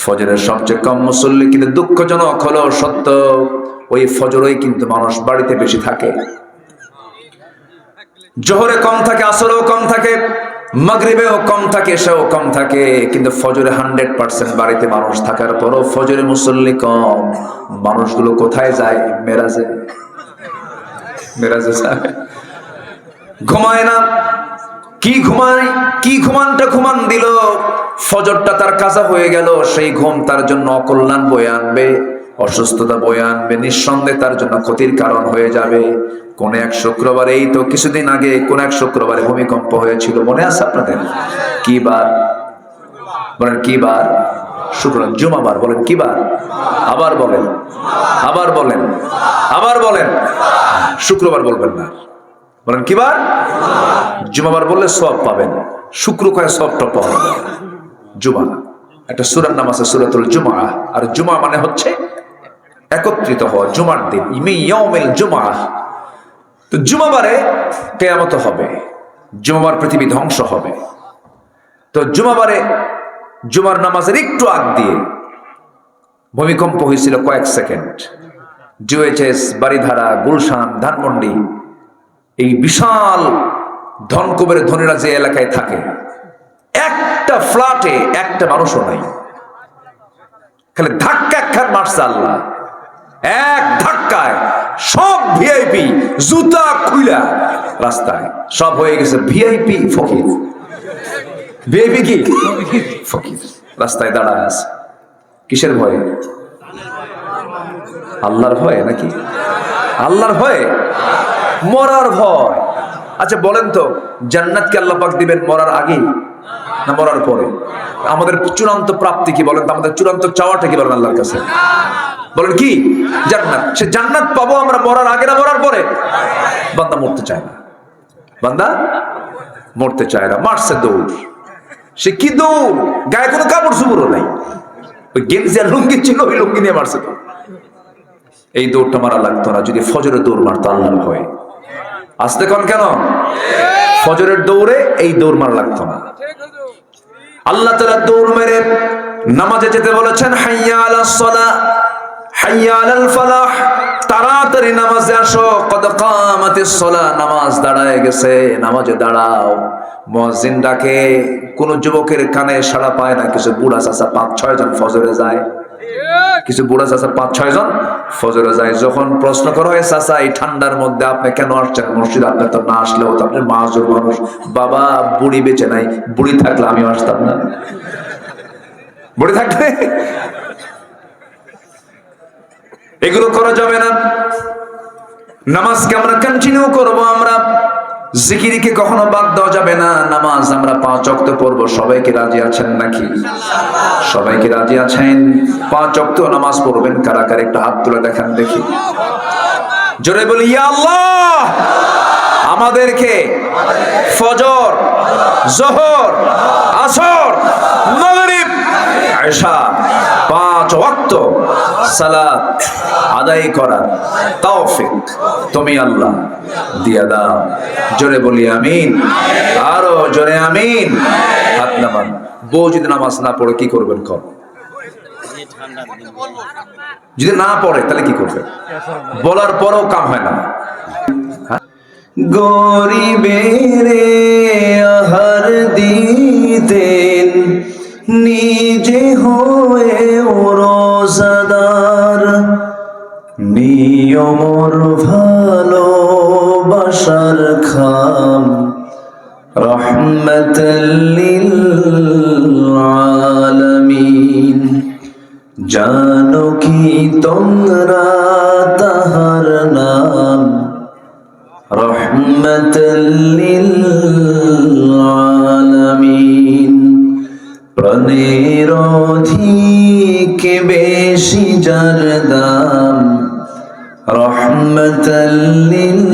Speaker 1: ফজরের সবচেয়ে কম মুসল্লি। কিন্তু দুঃখজনক হলো সত্য, ওই ফজরেই কিন্তু মানুষ বাড়িতে বেশি থাকে। জোহরে কম থাকে, আসরেও কম থাকে, মাগরিবেও কম থাকে, এশাও কম থাকে। কিন্তু ফজরে 100% বাড়িতে মানুষ থাকার পরও ফজরে মুসল্লি কম। মানুষগুলো কোথায় যায়? মেরাজে। মেরাজে যায়, ঘুমায় না। কি ঘুমায়? কি ঘুমান দিল, ফজরটা তার কাজা হয়ে গেল। সেই ঘুম তার জন্য অকল্যাণ বয়ে আনবে, অসুস্থতা বয়ে আনবে, নিঃসন্দেহে তার জন্য ক্ষতির কারণ হয়ে যাবে। কোন এক শুক্রবারে, এই তো কিছুদিন আগে কোন এক শুক্রবারে ভূমিকম্প হয়েছিল, মনে আছে আপনাদের? কি বার বলেন? কি বার? শুক্রবার, জুমাবার। বলেন কি বার? আবার বলেন, আবার বলেন, আবার বলেন। শুক্রবার বলবেন না, বলেন কি বার? জুমাবার বললে সওয়াব পাবেন। শুক্র কয় সওয়াবটা পাওয়া যায়। জুমা একটা সূরার নাম আছে, সূরাতুল জুমআ। আর জুমা মানে হচ্ছে একত্রিত হওয়া, জুমার দিন, ইয়াউমুল জুমআ। তো জুমাবারে কিয়ামত হবে, জুমাবার পৃথিবী ধ্বংস হবে। তো জুমাবারে জুমার নামাজের একটু আগ দিয়ে ভূমিকম্প হয়েছিল কয়েক সেকেন্ড। জিওএইচএস, বারিধারা, গুলশান, ধানমন্ডি, এই বিশাল ধনকুবের ধনীরা যে এলাকায় থাকে, একটা ফ্ল্যাটে একটা মানুষও নাই। খালি ধাক্কা একখান মারছে আল্লাহ, এক ধাক্কায় সব ভিআইপি জুতা খুইলা রাস্তায়, সব হয়ে গেছে ভিআইপি ফকির। ভিআইপি কি? ফকির। রাস্তায় দাঁড়ায় আছে। কিসের ভয়ে? আল্লাহর ভয়ে নাকি? আল্লাহর ভয়ে? মরার ভয়। আচ্ছা বলেন তো, জান্নাতকে আল্লাহ পাক দিবেন মরার আগে না মরার পরে? আমাদের চূড়ান্ত প্রাপ্তি কি বলেন তো? আমাদের চূড়ান্ত চাওয়াটা কি বলেন আল্লাহর কাছে? বলেন কি? জান্নাত। সে জান্নাত পাবো আমরা মরার আগে না মরার পরে? বান্দা মরতে চায় না, বান্দা মরতে চায় না, মারছে দৌড়। সে কি দৌড়? গায়ে কোনো কাপড় চুপড়ও নাই, ওই গেঞ্জি আর লুঙ্গি ছিল, ওই লুঙ্গি নিয়ে মারছে তো। এই দৌড়টা মারা লাগতো না যদি ফজরের দৌড় মারতো আল্লাহর ভয়ে। আসতে কোন কেন? ফজরের দৌড়ে এই দৌড় মারা লাগতো না। আল্লাহ তাআলা দৌড় মেরে নামাজে যেতে বলেছেন, হাইয়া আলাস সালাহ, হাইয়া আলাল ফালাহ, তাড়াতাড়ি নামাজে আসো, কদ কামাতিস সালাহ, নামাজ দাঁড়ায় গেছে, নামাজে দাঁড়াও। মুয়াজ্জিন ডাকে, কোন যুবকের কানে সাড়া পায় না। কিছু বুড়া চাচা 5-6 জন ফজরে যায়, কিছু বুড়া চাচা 5-6 জন ফজরে যায়। যখন প্রশ্ন করা হয়, চাচা এই ঠান্ডার মধ্যে আপনি কেন আসছেন মসজিদ? আপনি তো না আসলেও তো, আপনি মাঝুর মানুষ। বাবা, বুড়ি বেঁচে নাই, বুড়ি থাকলে আমিও আসতাম না। বুড়ি থাকলে এগুলো করা যাবে না। নামাজকে আমরা কন্টিনিউ করব, আমরা জিকিরকে কখনো বাদ দেওয়া যাবে না। নামাজ আমরা 5 ওয়াক্ত পড়বো। সবাইকে রাজি আছেন নাকি? সবাইকে রাজি আছেন? 5 ওয়াক্ত নামাজ পড়বেন কারা কারা? একটা হাত তুলে দেখান দেখি। জোরে বলি, ইয়া আল্লাহ, আমাদেরকে ফজর, যোহর, আসর, মাগরিব, ইশা 5 ওয়াক্ত সালাত আদায় করার তৌফিক তুমি আল্লাহ দিয়া দাও। জোরে বলি আমিন, আরো জোরে আমিন। হাত নামান। বউ যদি নামাজ না পড়ে কি করবেন? কর। যদি না পড়ে তাহলে কি করবেন? বলার পরেও কাম হয় না। গরিবের আহার দিতেন, নিজে হয়ে রোজাদার, নিয়মর ভালোবাসার খাম, রহমতাল লিল আলামিন। জানো কি তোমরা তাহার নাম, রহমতাল লিল আলামিন। প্রাণের অধিক বেশি যার দাম, রহমতাল লিল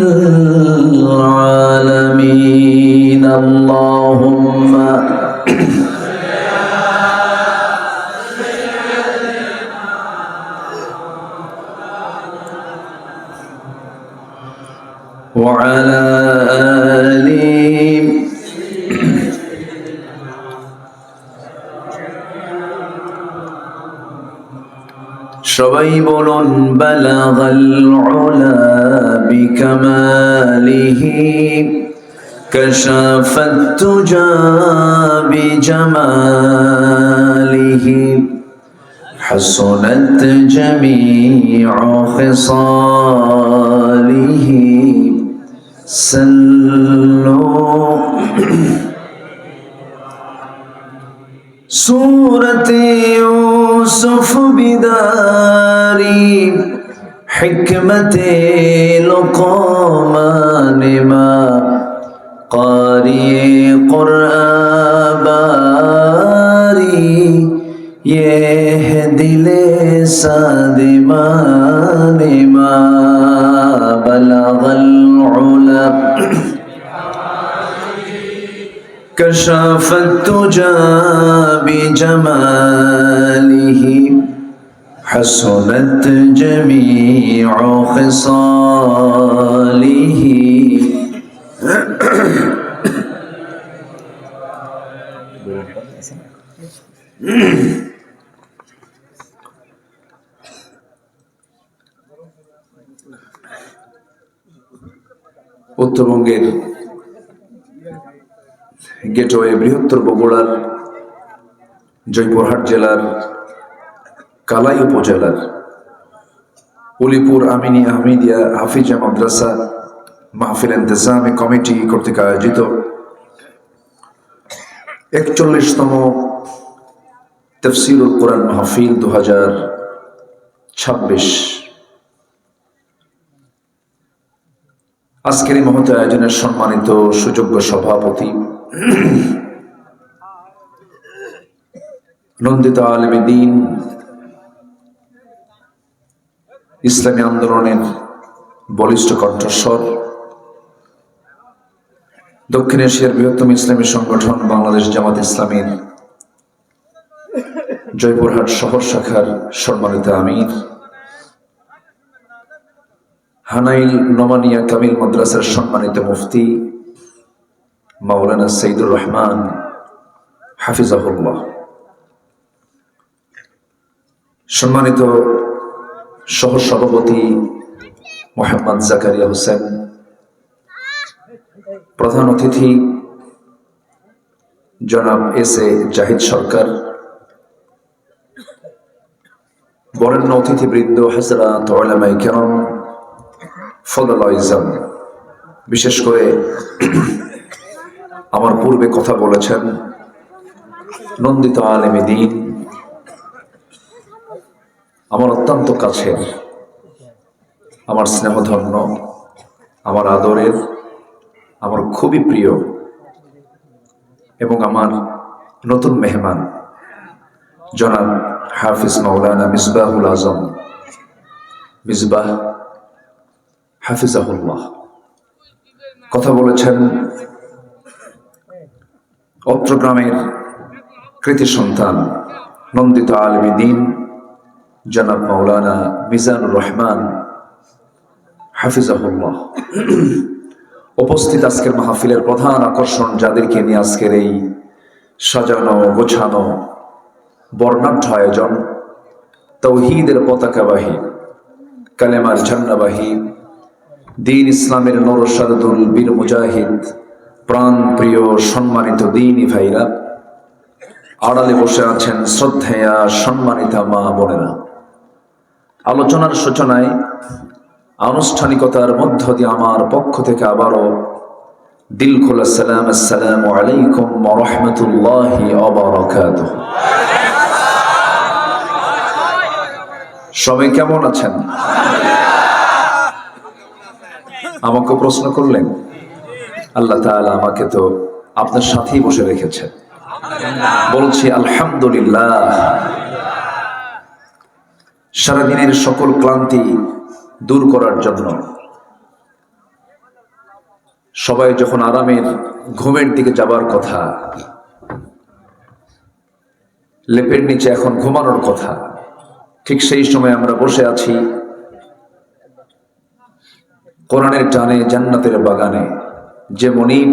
Speaker 1: আলামিন। আল্লাহুম্মা ওয়া আলা আলি। সবাই বলুন, বালাগাল উলা বিকামালিহি, কাশাফাত তুজা বিজামালিহি, হাসনাত জামিউ খিসালিহি, সাল্লু। सूरत यूसुफ बिदारी حكمة لقمان ما قاری قرآن باری یہ دل سادمان ما بلغ العلا كشف التجا بجماله حسنت جميع خصاله উত্তরবঙ্গের গেটওয়ে বৃহত্তর বগুড়ার জয়পুরহাট জেলার কালাই উপজেলার উলিপুর আমিনী আহমেদিয়া হাফিজা মাদ্রাসা মাহফিল ইন্তেজামি কমিটি কর্তৃক আয়োজিত ৪১তম তাফসীরুল কোরআন মাহফিল ২০২৬। আজকের এই মহৎ আয়োজনের সম্মানিত সুযোগ্য সভাপতি নন্দিত আলেমে দ্বীন ইসলামী আন্দোলনের বলিষ্ঠ কণ্ঠস্বর, দক্ষিণ এশিয়ার বৃহত্তম ইসলামী সংগঠন বাংলাদেশ জামাত ইসলামীর জয়পুরহাট শহর শাখার সম্মানিত আমির, হানাইল নোমানিয়া কামিল মাদ্রাসার সম্মানিত মুফতি মাওলানা সৈয়দুর রহমান হাফিজাহুল্লাহ, সম্মানিত সহ সভাপতি মোহাম্মদ জাকারিয়া হোসেন, প্রধান অতিথি জনাব এস.এ. জাহিদ সরকার, বরেণ্য অতিথিবৃন্দ, হযরত উলামায়ে কেরাম, ফদলায়ে ইজম, বিশেষ করে আমার পূর্বে কথা বলেছেন নন্দিত আলেমে দ্বীন, আমার অত্যন্ত কাছের, আমার স্নেহধন্য, আমার আদরের, আমার খুবই প্রিয় এবং আমার নতুন মেহমান জনাব হাফিজ মাওলানা মিসবাহুল আজম মিসবাহ হাফিজাহুল্লাহ কথা বলেছেন অত্র গ্রামের কৃতি সন্তান নন্দিত আলেমে দ্বীন জনাব মাওলানা মিজানুর রহমান হাফিজাহুল্লাহ। উপস্থিত আজকের মাহফিলের প্রধান আকর্ষণ, যাদেরকে নিয়ে আজকের এই সাজানো গোছানো বর্ণাঢ্য আয়োজন, তাওহীদের পতাকাবাহী, কালেমার ঝান্ডাবাহী, দ্বীন ইসলামের নরসাদুল বীর মুজাহিদ, প্রাণ প্রিয় সম্মানিত দ্বীনী ভাইরা, আড়ালে বসে আছেন শ্রদ্ধেয়া সম্মানিতা মা বোনেরা। আলোচনার সূচনায় আনুষ্ঠানিকতার মধ্য দিয়ে আমার পক্ষ থেকে আবারও দিল খোলা সালাম, আসসালামু আলাইকুম ওয়া রাহমাতুল্লাহি ওয়া বারাকাতুহু। সবাই কেমন আছেন? আমাকে প্রশ্ন করলেন, আল্লাহ তাআলা আমাকে তো আপনার সাথেই বসে রেখেছেন, বলছি আলহামদুলিল্লাহ। সারাদিনের সকল ক্লান্তি দূর করার জন্য সবাই যখন আরামের ঘুমের দিকে যাবার কথা, লেপের নিচে এখন ঘুমানোর কথা, ঠিক সেই সময় আমরা বসে আছি কোরআনের টানে জান্নাতের বাগানে। যে মনিব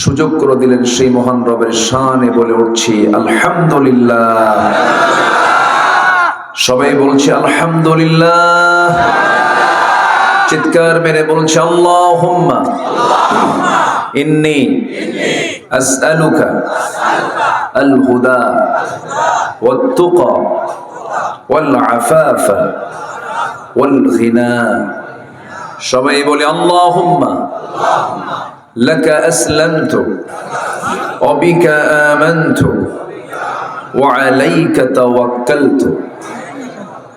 Speaker 1: সুযোগ করে দিলেন সেই মহান রবের শানে বলে উঠছি আলহামদুলিল্লাহ। সবাই বলছি আলহামদুলিল্লাহ, চিৎকার মেরে বলছি আল্লাহুম্মা ইন্নী আসআলুকা আল হুদা ওয়াত তুকা ওয়াল আফাফা ওয়াল গিনা। সবাই বলি আল্লাহুম্মা লাকা আসলামতু ওয়া বিকা আমানতু ওয়া আলাইকা তাওয়াক্কালতু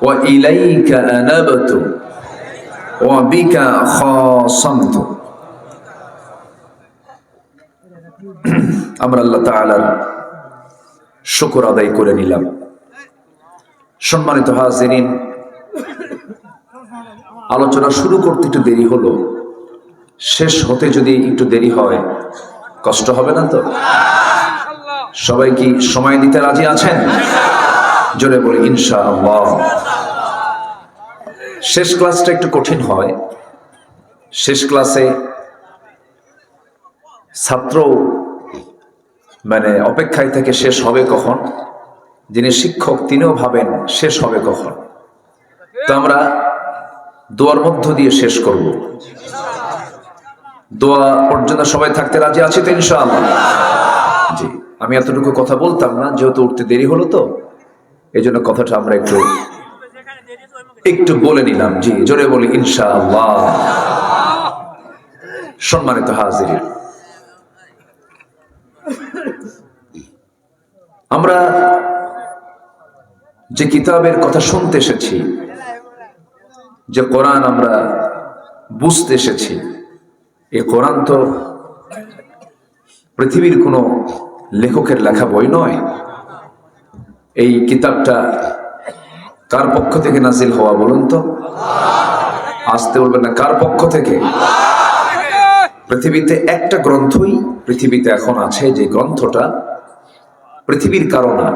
Speaker 1: ওয়া ইলাইকা আনাবতু ওয়া বিকা খাসামতু। আমরা আল্লাহ তাআলার শুকর আদায় করে নিলাম। সম্মানিত হাজিরিন, আলোচনা শুরু করতে একটু দেরি হলো, শেষ হতে যদি একটু দেরি হয় কষ্ট হবে না তো? সবাই কি সময় দিতে রাজি আছেন? জোরে বলি ইনশাআল্লাহ। শেষ ক্লাসটা একটু কঠিন হয়। শেষ ক্লাসে ছাত্র অপেক্ষায় থেকে শেষ হবে কখন, যিনি শিক্ষক তিনিও ভাবেন শেষ হবে কখন। তো আমরা দোয়ার মধ্য দিয়ে শেষ করব। দোয়া পর্যন্ত সবাই থাকতে রাজি আছে তো ইনশাআল্লাহ? জি, আমি এতটুকু কথা বলতাম না, যেহেতু উঠতে দেরি হলো তো এই জন্য কথাটা আমরা একটু বলে নিলাম। জি, জোরে বলি ইনশাআল্লাহ। সম্মানিত হাজির, আমরা যে কিতাবের কথা শুনতে এসেছি, যে কোরআন আমরা বুঝতে এসেছি, এই কোরআন তো পৃথিবীর কোনো লেখকের লেখা বই নয়। এই কিতাবটা কার পক্ষ থেকে নাজিল হওয়া বলুন তো? আসতে বলবেন না, কার পক্ষ থেকে? পৃথিবীতে একটা গ্রন্থই পৃথিবীতে এখন আছে, যে গ্রন্থটা পৃথিবীর কারো না,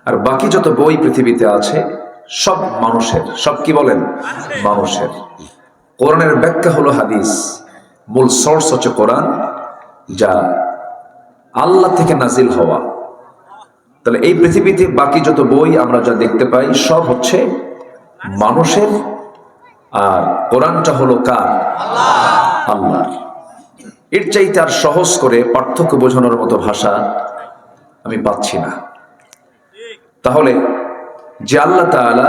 Speaker 1: আর বাকি যত বই পৃথিবীতে আছে সব মানুষের। সব কি বলেন? মানুষের। কোরআনের ব্যাখ্যা হলো হাদিস, মূল সোর্স হচ্ছে কোরআন, যা আল্লাহ থেকে নাজিল হওয়া। তাহলে এই পৃথিবীতে বাকি যত বই আমরা যা দেখতে পাই সব হচ্ছে মানুষের, আর কোরআনটা হলো কার? আল্লাহর। এর চাইতে আর সহজ করে পার্থক্য বোঝানোর মতো ভাষা আমি পাচ্ছি না। তাহলে যে আল্লাহ তাআলা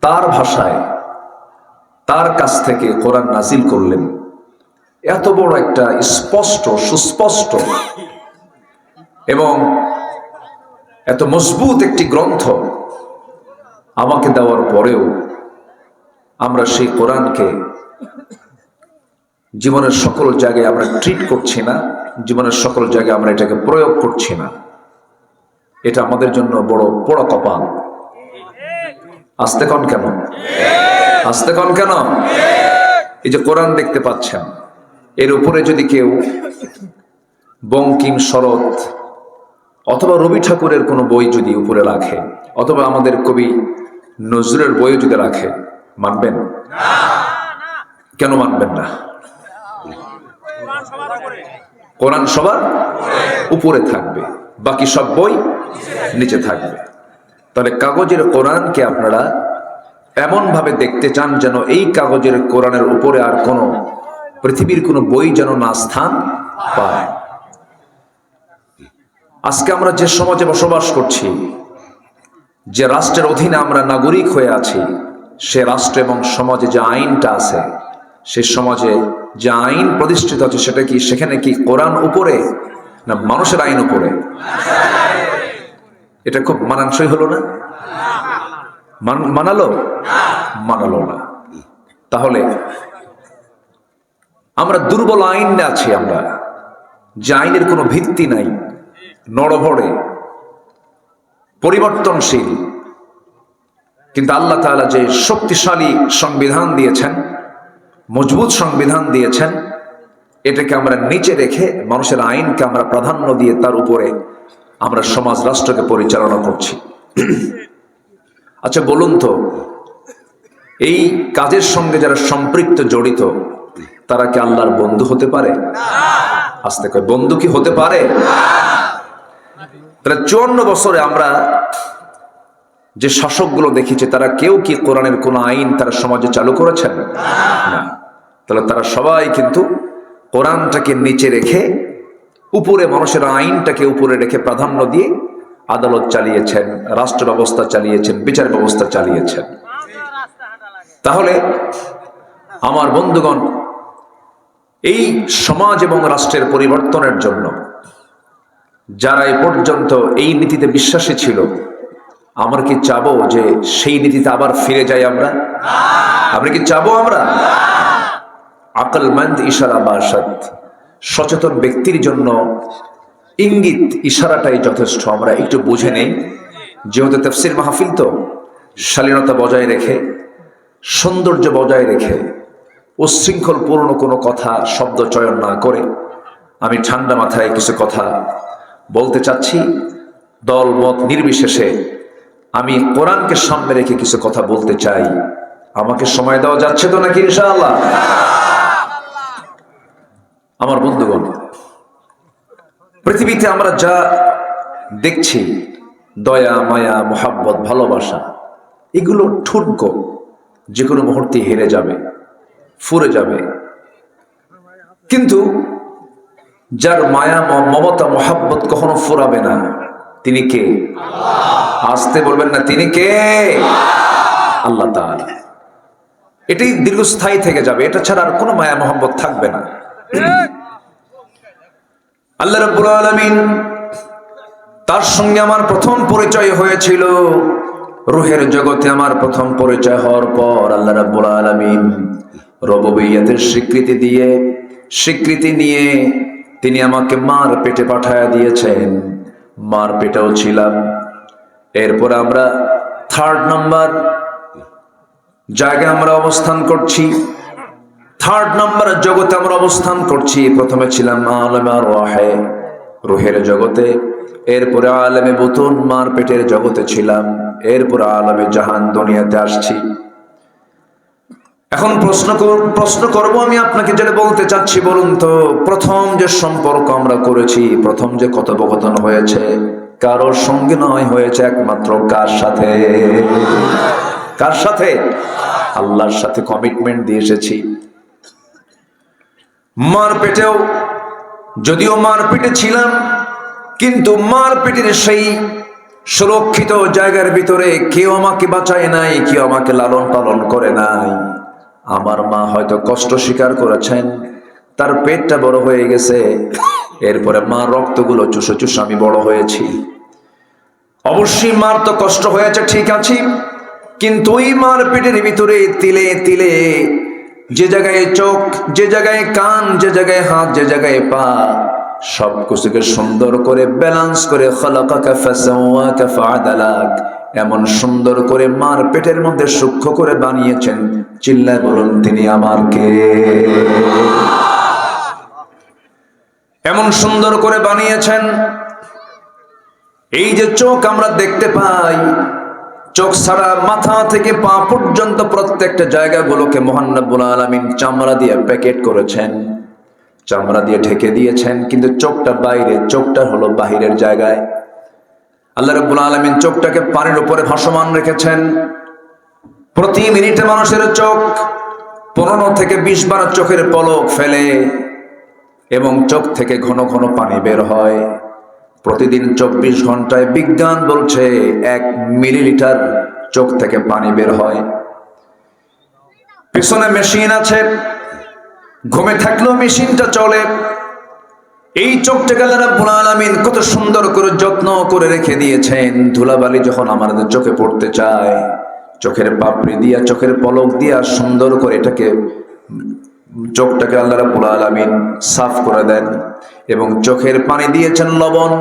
Speaker 1: তার ভাষায় তার কাছ থেকে কোরআন নাজিল করলেন, এত বড় একটা স্পষ্ট সুস্পষ্ট এবং এত মজবুত একটি গ্রন্থ আমাকে দেওয়ার পরেও আমরা সেই কোরআনকে জীবনের সকল জায়গায় আমরা ট্রিট করছি না, জীবনের সকল জায়গায় আমরা এটাকে প্রয়োগ করছি না। এটা আমাদের জন্য বড় পোড়া কপাল। আসতে কন কেন? আসতে কন কেন? এই যে কোরআন দেখতে পাচ্ছেন, এর উপরে যদি কেউ বঙ্কিম, শরৎ অথবা রবি ঠাকুরের কোনো বই যদি উপরে রাখে, অথবা আমাদের কবি নজরুলের বই যদি রাখে, মানবেন? কেন মানবেন না? কোরআন সবার উপরে থাকবে, বাকি সব বই নিচে থাকবে। তাহলে কাগজের কোরআনকে আপনারা এমন ভাবে দেখতে চান যেন এই কাগজের কোরআনের উপরে আর কোনো পৃথিবীর কোনো বই যেন না স্থান পায়। আজকে আমরা যে সমাজে বসবাস করছি, যে রাষ্ট্রের অধীনে আমরা নাগরিক হয়ে আছি, সে রাষ্ট্র এবং সমাজে যে আইনটা আছে, সে সমাজে যে আইন প্রতিষ্ঠিত আছে, সেটা কি, সেখানে কি কোরআন উপরে না মানুষের আইন উপরে? এটা খুব মানানসই হলো না? মানালো না। তাহলে আমরা দুর্বল আইন আছি, আমরা যে আইনের কোনো ভিত্তি নাই, নড়বড়ে, পরিবর্তনশীল। কিন্তু আল্লাহ তাআলা যে শক্তিশালী সংবিধান দিয়েছেন, মজবুত সংবিধান দিয়েছেন, এটাকে আমরা নিচে রেখে মানুষের আইনকে আমরা প্রাধান্য দিয়ে তার উপরে আমরা সমাজ রাষ্ট্রকে পরিচালনা করছি। আচ্ছা বলুন তো, এই কাজের সঙ্গে যারা সম্পৃক্ত, জড়িত, তারা কি আল্লাহর বন্ধু হতে পারে? আস্তে করে, বন্ধু কি হতে পারে? তাহলে 54 বছরে আমরা যে শাসকগুলো দেখেছি, তারা কেউ কি কোরআনের কোন আইন তারা সমাজে চালু করেছেন? না। তাহলে তারা সবাই কিন্তু কোরআনটাকে নিচে রেখে উপরে মানুষের আইনটাকে উপরে রেখে প্রাধান্য দিয়ে আদালত চালিয়েছেন, রাষ্ট্র ব্যবস্থা চালিয়েছেন, বিচার ব্যবস্থা চালিয়েছেন। তাহলে আমার বন্ধুগণ, এই সমাজ এবং রাষ্ট্রের পরিবর্তনের জন্য যারা এ পর্যন্ত এই নীতিতে বিশ্বাসী ছিল, আমরা কি চাবো যে সেই নীতিতে আবার ফিরে যাই আমরা? আমরা কি চাবো? আমরা আকলমন্দ ইশারা বাসাত, সচেতন ব্যক্তির জন্য ইঙ্গিত ইশারাটাই যথেষ্ট। আমরা একটু বুঝে নেই, যেহেতু তাফসীর মাহফিল, তো শালীনতা বজায় রেখে, সৌন্দর্য বজায় রেখে, উচ্ছৃঙ্খলপূর্ণ কোনো কথা শব্দ চয়ন না করে আমি ঠান্ডা মাথায় কিছু কথা বলতে চাচ্ছি। দল মত নির্বিশেষে আমি কোরআনকে সামনে রেখে কিছু কথা বলতে চাই। আমাকে সময় দেওয়া যাচ্ছে তো নাকি ইনশাআল্লাহ? আমার বন্ধুগণ, পৃথিবীতে আমরা যা দেখছি, দয়া, মায়া, মোহাব্বত, ভালোবাসা, এগুলো ঠুনকো, যে কোনো মুহূর্তে হেরে যাবে, ফুরে যাবে। কিন্তু যার মায়া, মমতা, মোহাব্বত কখনো ফুরাবে না, তিনি কে? আসতে বলবেন না, তিনি কে? আল্লাহ তাআলা। এটাই দীর্ঘস্থায়ী থেকে যাবে, এটা ছাড়া আর কোনো মায়া মোহাব্বত থাকবে না। আল্লাহ রাব্বুল আলামিন, তার সঙ্গে আমার প্রথম পরিচয় হয়েছিল রূহের জগতে। আমার প্রথম পরিচয় হওয়ার পর আল্লাহ রাব্বুল আলামিন রুবুবিয়্যতের স্বীকৃতি নিয়ে তিনি আমাকে মার পেটে পাঠায়া দিয়েছেন। মার পেটেও ছিলাম। এরপর আমরা 3rd নাম্বার জায়গায় আমরা অবস্থান করছি, 3rd নাম্বার জগতে আমরা অবস্থান করছি। প্রথমে ছিলাম আলেমে রূহে, রূহের জগতে। এরপরে আলেমে বুতুন, মার পেটের জগতে ছিলাম। এরপরে আলেমে জাহান, দুনিয়াতে আসছি। এখন প্রশ্ন করব আমি আপনাকে, যেটা বলতে চাচ্ছি, বলুন তো, প্রথম যে সম্পর্ক আমরা করেছি, প্রথম যে কথোপকথন হয়েছে, কারোর সঙ্গে নয়, হয়েছে একমাত্র কার সাথে? কার সাথে? আল্লাহর সাথে কমিটমেন্ট দিয়ে এসেছি। মার পেটেও, যদিও মার পেটে ছিলাম, কিন্তু মার পেটের সেই সুরক্ষিত জায়গার ভিতরে কেউ আমাকে বাঁচায় নাই, কেউ আমাকে লালন পালন করে নাই। আমার মা হয়তো কষ্ট স্বীকার করেছেন, তার পেটটা বড় হয়ে গেছে। এরপরে মা রক্তগুলো চুষে চুষে আমি বড় হয়েছি। অবশ্যই মার তো কষ্ট হয়েছে, ঠিক আছে, কিন্তু ওই মার পেটের ভিতরে তিলে তিলে, যে জায়গায় চোখ, যে জায়গায় কান, যে জায়গায় হাত, যে জায়গায় পা, সব কিছুকে সুন্দর করে ব্যালেন্স করে খালাকাকা ফাসাওয়াকা ফাআদালাক, এমন সুন্দর করে মার পেটের মধ্যে সূক্ষ্ম করে বানিয়েছেন। চিল্লায় বলুন, তিনি আমার কে? এমন সুন্দর করে বানিয়েছেন। এই যে চোখ আমরা দেখতে পাই, চোখ ছাড়া মাথা থেকে পা পর্যন্ত প্রত্যেকটা জায়গাগুলোকে মহান রব্বুল আলামিন চামড়া দিয়ে প্যাকেট করেছেন, চামড়া দিয়ে ঢেকে দিয়েছেন। কিন্তু চোখটা বাইরে, চোখটা হলো বাহিরের জায়গায়। আল্লাহ রাব্বুল আলামিন চোখটাকে পানির উপরে ভাসমান রেখেছেন। প্রতি মিনিটে মানুষের চোখ 15 থেকে 20 বার চোখের পলক ফেলে এবং চোখ থেকে ঘন ঘন পানি বের হয়। প্রতিদিন 24 ঘন্টায় বিজ্ঞান বলছে 1 মিলিলিটার চোখ থেকে পানি বের হয়। পিছনে মেশিন আছে, ঘুমে থাকলেও মেশিনটা চলে। এই চোখটাকে আল্লাহ রাব্বুল আলামিন কত সুন্দর করে যত্ন করে রেখে দিয়েছেন। ধুলাবালি যখন আমাদের চোখে পড়তে চায়, চোখের পাপড়ি দিয়া, চোখের পলক দিয়া সুন্দর করে চোখটাকে আল্লাহ রাব্বুল আলামিন সাফ করে দেন। এবং চোখের পানি দিয়েছেন লবণ।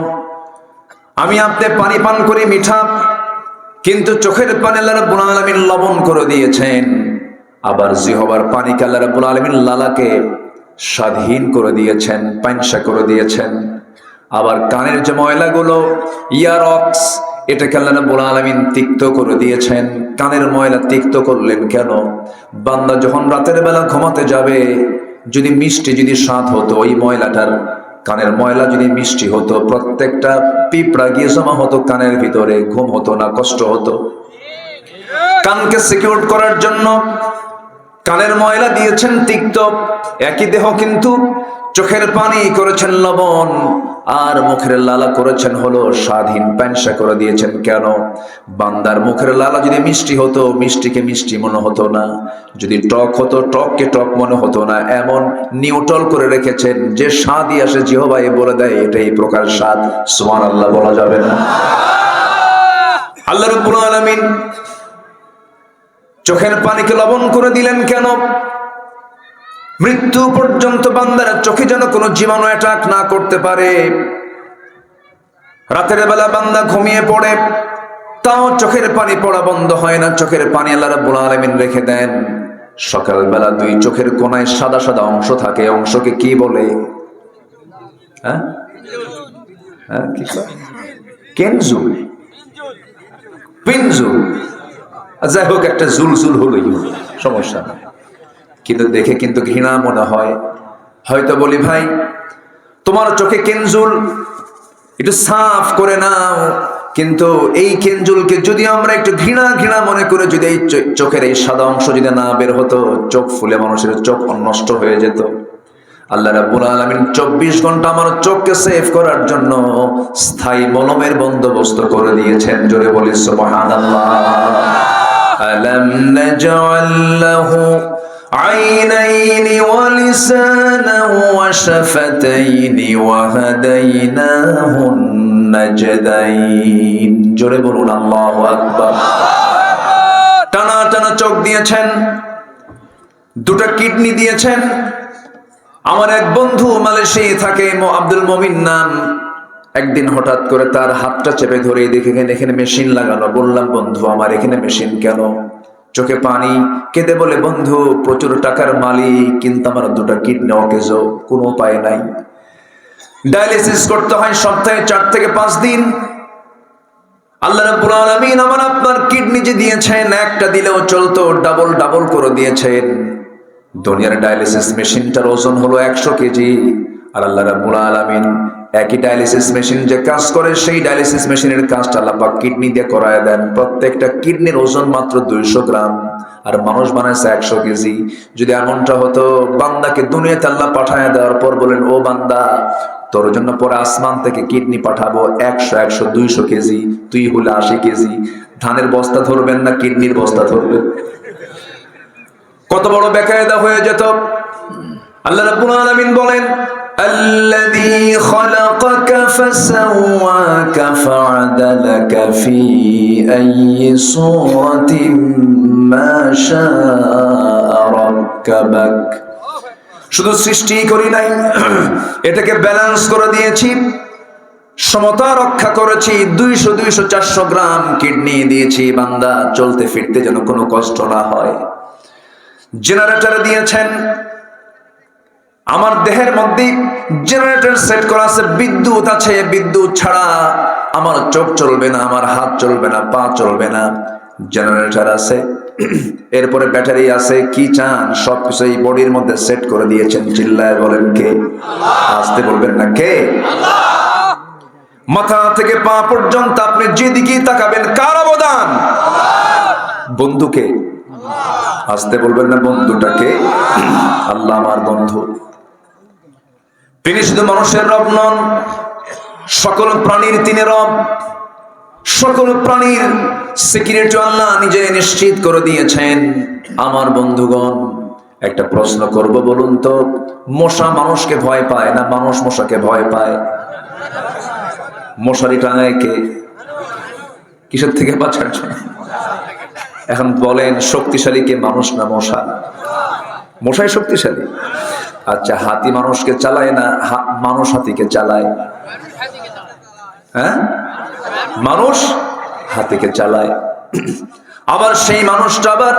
Speaker 1: আমি আপনি পানি পান করি মিঠা, কিন্তু চোখের পানি আল্লাহ রাব্বুল আলামিন লবণ করে দিয়েছেন। আবার জিহবার পানিকে আল্লাহ রাব্বুল আলামিন লালাকে স্বাধীন করে দিয়েছেন, পাইনসা করে দিয়েছেন। আবার কানের যে ময়লাগুলো, ইয়ারক্স, এটাকে আল্লাহ রাব্বুল আলামিন তিক্ত করে দিয়েছেন। কানের ময়লা তিক্ত করলেন কেন? বান্দা যখন রাতের বেলা ঘুমাতে যাবে, যদি মিষ্টি, যদি স্বাদ হতো, ওই ময়লাটার, কানের ময়লা যদি মিষ্টি হতো, প্রত্যেকটা পিঁপড়া গিয়ে জমা হতো কানের ভিতরে, ঘুম হতো না, কষ্ট হতো। কানকে সিকিউর করার জন্য কানের ময়লা দিয়েছেন তিক্ত। একই দেহ, কিন্তু চোখের পানি করেছেন লবণ, আর মুখের লালা করেছেন হলো স্বাধীন, পাইনসা করে দিয়েছেন কেন? বান্দার মুখের লালা যদি মিষ্টি হতো, মিষ্টিকে মিষ্টি মনে হতো না। যদি টক হতো, টককে টক মনে হতো না। এমন নিউট্রাল করে রেখেছেন যে স্বাদই আসে জিহ্বায় বলে দেয় এটাই প্রকার স্বাদ। সুবহানাল্লাহ বলা যাবে না? আল্লাহ রাব্বুল আলামিন চোখের পানিকে লবণ করে দিলেন কেন? মৃত্যু পর্যন্ত বান্দার চোখে যেন কোনো জীবাণু অ্যাটাক না করতে পারে। রাতের বেলা বান্দা ঘুমিয়ে পড়ে, তাও চোখের পানি পড়া বন্ধ হয় না, চোখের পানি আল্লাহ রাব্বুল আলামিন রেখে দেন। সকালবেলা দুই চোখের কোনায় সাদা সাদা অংশ থাকে, অংশকে কি বলে? হ্যাঁ হ্যাঁ, কি কেনজুল, পিনজুল, যাই হোক একটা জুলজুল হলোই, সমস্যা না। কিন্তু দেখে কিন্তু ঘৃণা মনে হয়। হয়তো বলি, ভাই তোমার চোখে কেনজুল, একটু সাফ করে নাও। কিন্তু এই কেনজুলকে যদি আমরা একটু ঘৃণা ঘৃণা মনে করে যদি এই চোখের এই সাদা অংশ যদি না বের হতো, চোখ ফুলে মানুষের চোখ নষ্ট হয়ে যেত। আল্লাহ রাব্বুল আলামিন 24 ঘন্টা আমার চোখকে সেভ করার জন্য স্থায়ী মলমের বন্দোবস্ত করে দিয়েছেন। জোরে বলি সুবহানাল্লাহ। আলাম নাজআল লাহু আইনাইনি ওয়া লিসানান ওয়া শাফাতাইনি ওয়া হাদাইনাহুন নাজদাইন। জোরে বলুন আল্লাহু আকবার। টানা টানা চোখ দিয়েছেন, দুটো কিডনি দিয়েছেন। আমার এক বন্ধু মালয়েশিয়ায় থাকে, আব্দুল মমিন নাম। একদিন হঠাৎ করে তার হাতটা চেপে ধরে দেখে এখানে মেশিন লাগানো। বললাম, বন্ধু আমার এখানে মেশিন কেন? চোখে পানি, কেঁদে বলে, বন্ধু প্রচুর টাকার মালিক, কিন্তু আমার দুটো কিডনি অকেজ, কোনো উপায় নাই। ডায়ালিসিস করতে হয় সপ্তাহে 4 থেকে 5 দিন। আল্লাহ রাব্বুল আলামিন আমার আপনার কিডনি যে দিয়েছেন, একটা দিলেও চলতো, ডাবল ডাবল করে দিয়েছেন। দুনিয়ার ডায়ালিসিস মেশিনটার ওজন হলো 100 কেজি, আর আল্লাহ রাব্বুল আলামিন একই ডায়ালিসিস মেশিন যে কাজ করে, সেই ডায়ালিসিস মেশিনের কাজটা আল্লাহ পাক কিডনি দিয়ে করায় দেন। প্রত্যেকটা কিডনির ওজন মাত্র 200 গ্রাম, আর মানুষ বানাইছে 100 কেজি। যদি এমনটা হতো, বান্দাকে দুনিয়াতে আল্লাহ পাঠায় দেওয়ার পর বলেন, ও বান্দা তোর জন্য পরে আসমান থেকে কিডনি পাঠাবো 100, 200 কেজি, তুই হলে 80 কেজি, ধানের বস্তা ধরবেন না কিডনির বস্তা ধরবেন? কত বড় বেকায়দা হয়ে যেত। আল্লাহ রাব্বুল আলামিন বলেন, আল্লাযী খালাকাকা ফাসাওয়াকা ফাআদালাকা ফি আইয়ি সূরাতিন মা শাআ রাক্কাবাক। শুধু সৃষ্টি করি নাই, এটাকে ব্যালেন্স করে দিয়েছি, সমতা রক্ষা করেছি। 200, 400 গ্রাম কিডনি দিয়েছি, বান্দা চলতে ফিরতে যেন কোনো কষ্ট না হয়। জেনারেটর দিয়েছেন, আমার দেহের মধ্যে জেনারেটর সেট করা আছে, বিদ্যুৎ আছে, বিদ্যুৎ ছাড়া আমার চোখ চলবে না, আমার হাত চলবে না, পা চলবে না। জেনারেটর আছে, এরপরে ব্যাটারি আছে, কি চান সবকিছু এই বডির মধ্যে সেট করে দিয়েছেন। চিল্লায় বলেন কে? আসতে বলবেন না কে? মাথা থেকে পা পর্যন্ত আপনি যেদিকে তাকাবেন, কার অবদান? বন্ধুকে। আসতে বলবেন না বন্ধুটাকে? আল্লাহ আমার বন্ধু। তিনি শুধু মানুষের রব নন, সকল প্রাণীর তিনি রব। সকল প্রাণীর সিকিউরিটি আল্লাহ নিজে নিশ্চিত করে দিয়েছেন। আমার বন্ধুগণ, একটা প্রশ্ন করব, বলুন তো, মশা মানুষকে ভয় পায় না মানুষ মশাকে ভয় পায়? মশারি টাঙায় কে? কিসের থেকে বাঁচার জন্য? এখন বলেন, শক্তিশালী কে, মানুষ না মশা? মশাই শক্তিশালী। আচ্ছা, হাতি মানুষকে চালায় না মানুষ হাতিকে চালায়? হ্যাঁ, মানুষ হাতিকে চালায়। আবার সেই মানুষটা আবার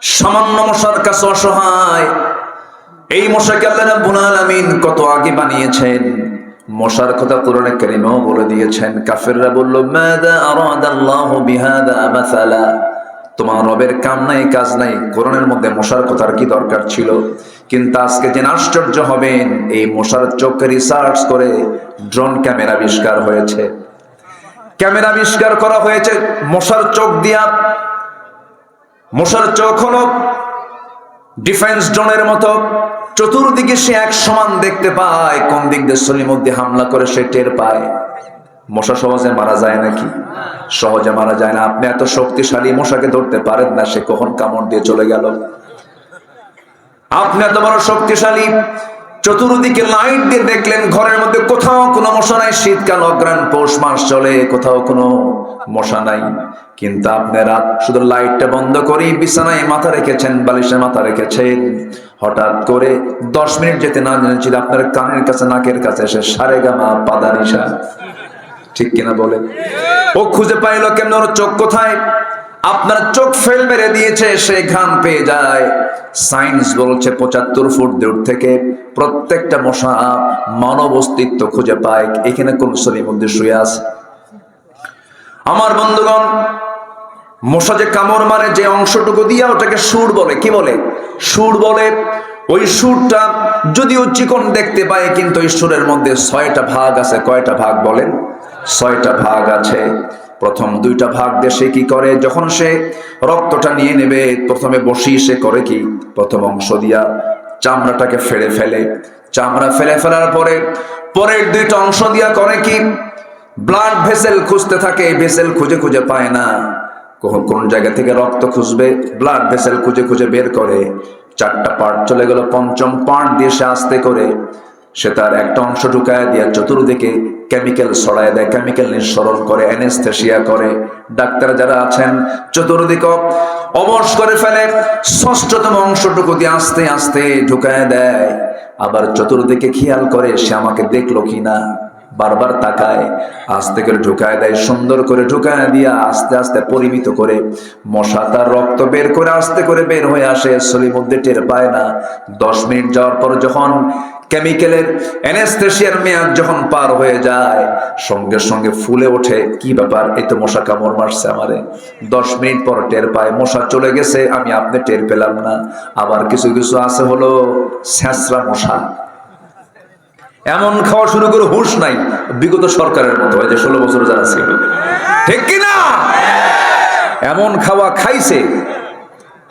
Speaker 1: সামান্য মশার কাছে অসহায়। এই মশাকে আল্লাহ রাব্বুল আলামিন কত আগে বানিয়েছেন। মশার কথা কোরআনে কারীমেও বলে দিয়েছেন। কাফেররা বলল, মাযা আরাদাল্লাহু বিহাদা মাসালা, তোমার রবের কাম নাই কাজ নাই, কোরআনের মধ্যে মশার কথার কি দরকার ছিল? কিন্তু আজকে যে আশ্চর্য হবেন, এই মশার চোখকে রিসার্চ করে ড্রোন ক্যামেরা আবিষ্কার হয়েছে। ক্যামেরা আবিষ্কার করা হয়েছে মশার চোখ দিয়া। মশার চোখ হলো ডিফেন্স ড্রোনের মতো, চতুর্দিকে সে এক সমান দেখতে পায়, কোন দিক দিয়ে সলিমুদ্দি হামলা করে সে টের পায়। মশা সহজে মারা যায় নাকি? সহজে মারা যায় না। আপনি এত শক্তিশালী, মশাকে ধরতে পারেন না, সে কখন কামড় দিয়ে চলে গেল। আপনি এত বড় শক্তিশালী, চতুর্দিকে লাইট দিয়ে দেখলেন, ঘরের মধ্যে কোথাও কোনো মশা নাই। শীতকাল, অগ্রাণ পৌষ মাস চলে, কোথাও কোনো মশা নাই, কিন্তু আপনারা শুধু লাইটটা বন্ধ করে বিছানায় মাথা রেখেছেন, বালিশে মাথা রেখেছেন, হঠাৎ করে 10 মিনিট যেতে না জেনেছিল আপনার কানের কাছে নাকের কাছে এসে সারেগামা পাদানিশা, ঠিক কিনা বলে? ও খুঁজে পাইলো কেমন, ওর চোখ কোথায়? আপনার চোখ ফেল মেরে দিয়েছে, সে ঘাম পেয়ে যায়। সায়েন্স বলছে 75 ফুট দূর থেকে প্রত্যেকটা মশা মানব অস্তিত্ব খুঁজে পায় এখানে কোন শরীর মধ্যে শুয়ে আছে। আমার বন্ধুগণ, মশা যে কামড় মারে যে অংশটুকু দিয়া ওটাকে সুর বলে। কি বলে? সুর বলে। ওই সুরটা যদিও চিকন দেখতে পায়, কিন্তু ওই সুরের মধ্যে 6টা ভাগ আছে। কয়টা ভাগ বলেন? 6টা ভাগ আছে। প্রথম 2টা ভাগ দিয়ে সে কি করে, যখন সে রক্তটা নিয়ে নেবে প্রথমে বসি সে করে কি, প্রথম অংশ দিয়া চামড়াটাকে ফেলে ফেলে, চামড়া ফেলে ফেলার পরে পরের 2টা অংশ দিয়া করে কি, ব্লাড ভেসেল খুঁজতে থাকে। ভেসেল খুঁজে খুঁজে পায় না, কোন জায়গা থেকে রক্ত খুঁজবে, ব্লাড ভেসেল খুঁজে খুঁজে বের করে। 4টা পার্ট চলে গেল, 5ম পার্ট দিয়ে সে আস্তে করে সে তার একটা অংশ ঢুকায় দিয়ে চতুর্দিকে কেমিক্যাল ছড়ায় দেয়, কেমিক্যাল নিঃসরণ করে, অ্যানেস্থেসিয়া করে। ডাক্তার যারা আছেন চতুর্দিকে অবশ করে ফেলে। 6ঠতম অংশটুকু দিয়ে আস্তে আস্তে ঢুকায় দেয়। আবার চতুর্দিকে খেয়াল করে সে আমাকে দেখলো কিনা, বারবার তাকায়, আস্তে করে ঢুকায় দেয়। সুন্দর করে ঢুকায় দিয়া আস্তে আস্তে পরিমিত করে মশা তার রক্ত বের করে আস্তে করে বের হয়ে আসে, শরীরের মধ্যে টের পায় না। 10 মিনিট যাওয়ার পর যখন কেমিক্যালের অ্যানেস্থেসিয়ার মেয়াদ যখন পার হয়ে যায়, সঙ্গে সঙ্গে ফুলে ওঠে, কি ব্যাপার, এই তো মশা কামড় মারছে আমারে। 10 মিনিট পর টের পায় মশা চলে গেছে, আমি আপনি টের পেলাম না। আবার কিছু কিছু আছে হলো ছেঁচড়া মশা, এমন খাওয়া শুরু করে হুঁশ নাই, বিগত সরকারের মতো, ওই যে 16 বছর যারা ছিল, ঠিক কিনা? এমন খাওয়া খাইছে,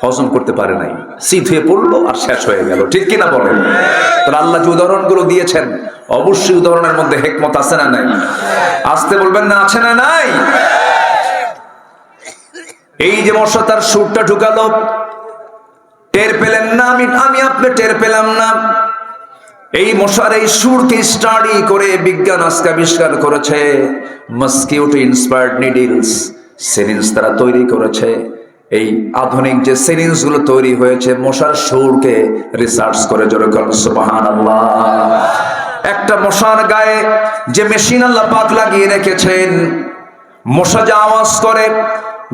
Speaker 1: হজম করতে পারে নাই, শীত হয়ে পড়লো আর শেষ হয়ে গেল, ঠিক কিনা বলেন? তাহলে আল্লাহ যে উদাহরণগুলো দিয়েছেন, অবশ্যই উদাহরণের মধ্যে হিকমত আছে না নাই? আসতে বলবেন না, আছে না নাই? এই যে মশা তার সুরটা ঢুকালো, টের পেলেন না, আমি আপনি টের পেলাম না। এই মশার এই সুরকে স্টাডি করে বিজ্ঞান আজকে আবিষ্কার করেছে মসকিউটো ইন্সপায়ার্ড নিডলস, সিরিঞ্জ তারা তৈরি করেছে। এই আধুনিক যে সিরিঞ্জ গুলো তৈরি হয়েছে মশার সুরকে রিসার্চ করে, জোরে বলেন সুবহানাল্লাহ। একটা মশার গায়ে যে মেশিন আল্লাহ পাক লাগিয়ে রেখেছেন, মশা যে আওয়াজ করে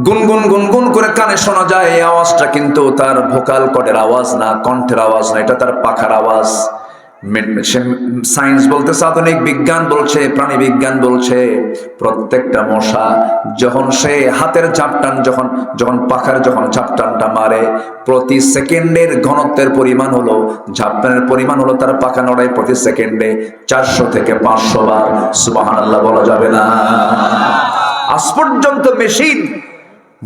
Speaker 1: গুনগুন গুনগুন করে কানে শোনা যায়, এই আওয়াজটা কিন্তু তার ভোকাল কর্ডের আওয়াজ না, কণ্ঠের আওয়াজ না, এটা তার পাখার আওয়াজ। সায়েন্স বলতেছে, আধুনিক বিজ্ঞান বলছে, প্রাণী বিজ্ঞান বলছে, প্রত্যেকটা মশা যখন সে হাতের ঝাপটান যখন পাখার যখন ঝাপটানটা মারে, প্রতি সেকেন্ডের ঘনত্বের পরিমাণ হলো, ঝাপটানের পরিমাণ হলো তার পাখা নড়ায় প্রতি সেকেন্ডে 400 থেকে 500 বার। সুবহানাল্লাহ বলা যাবে না? আজ পর্যন্ত মেশিন,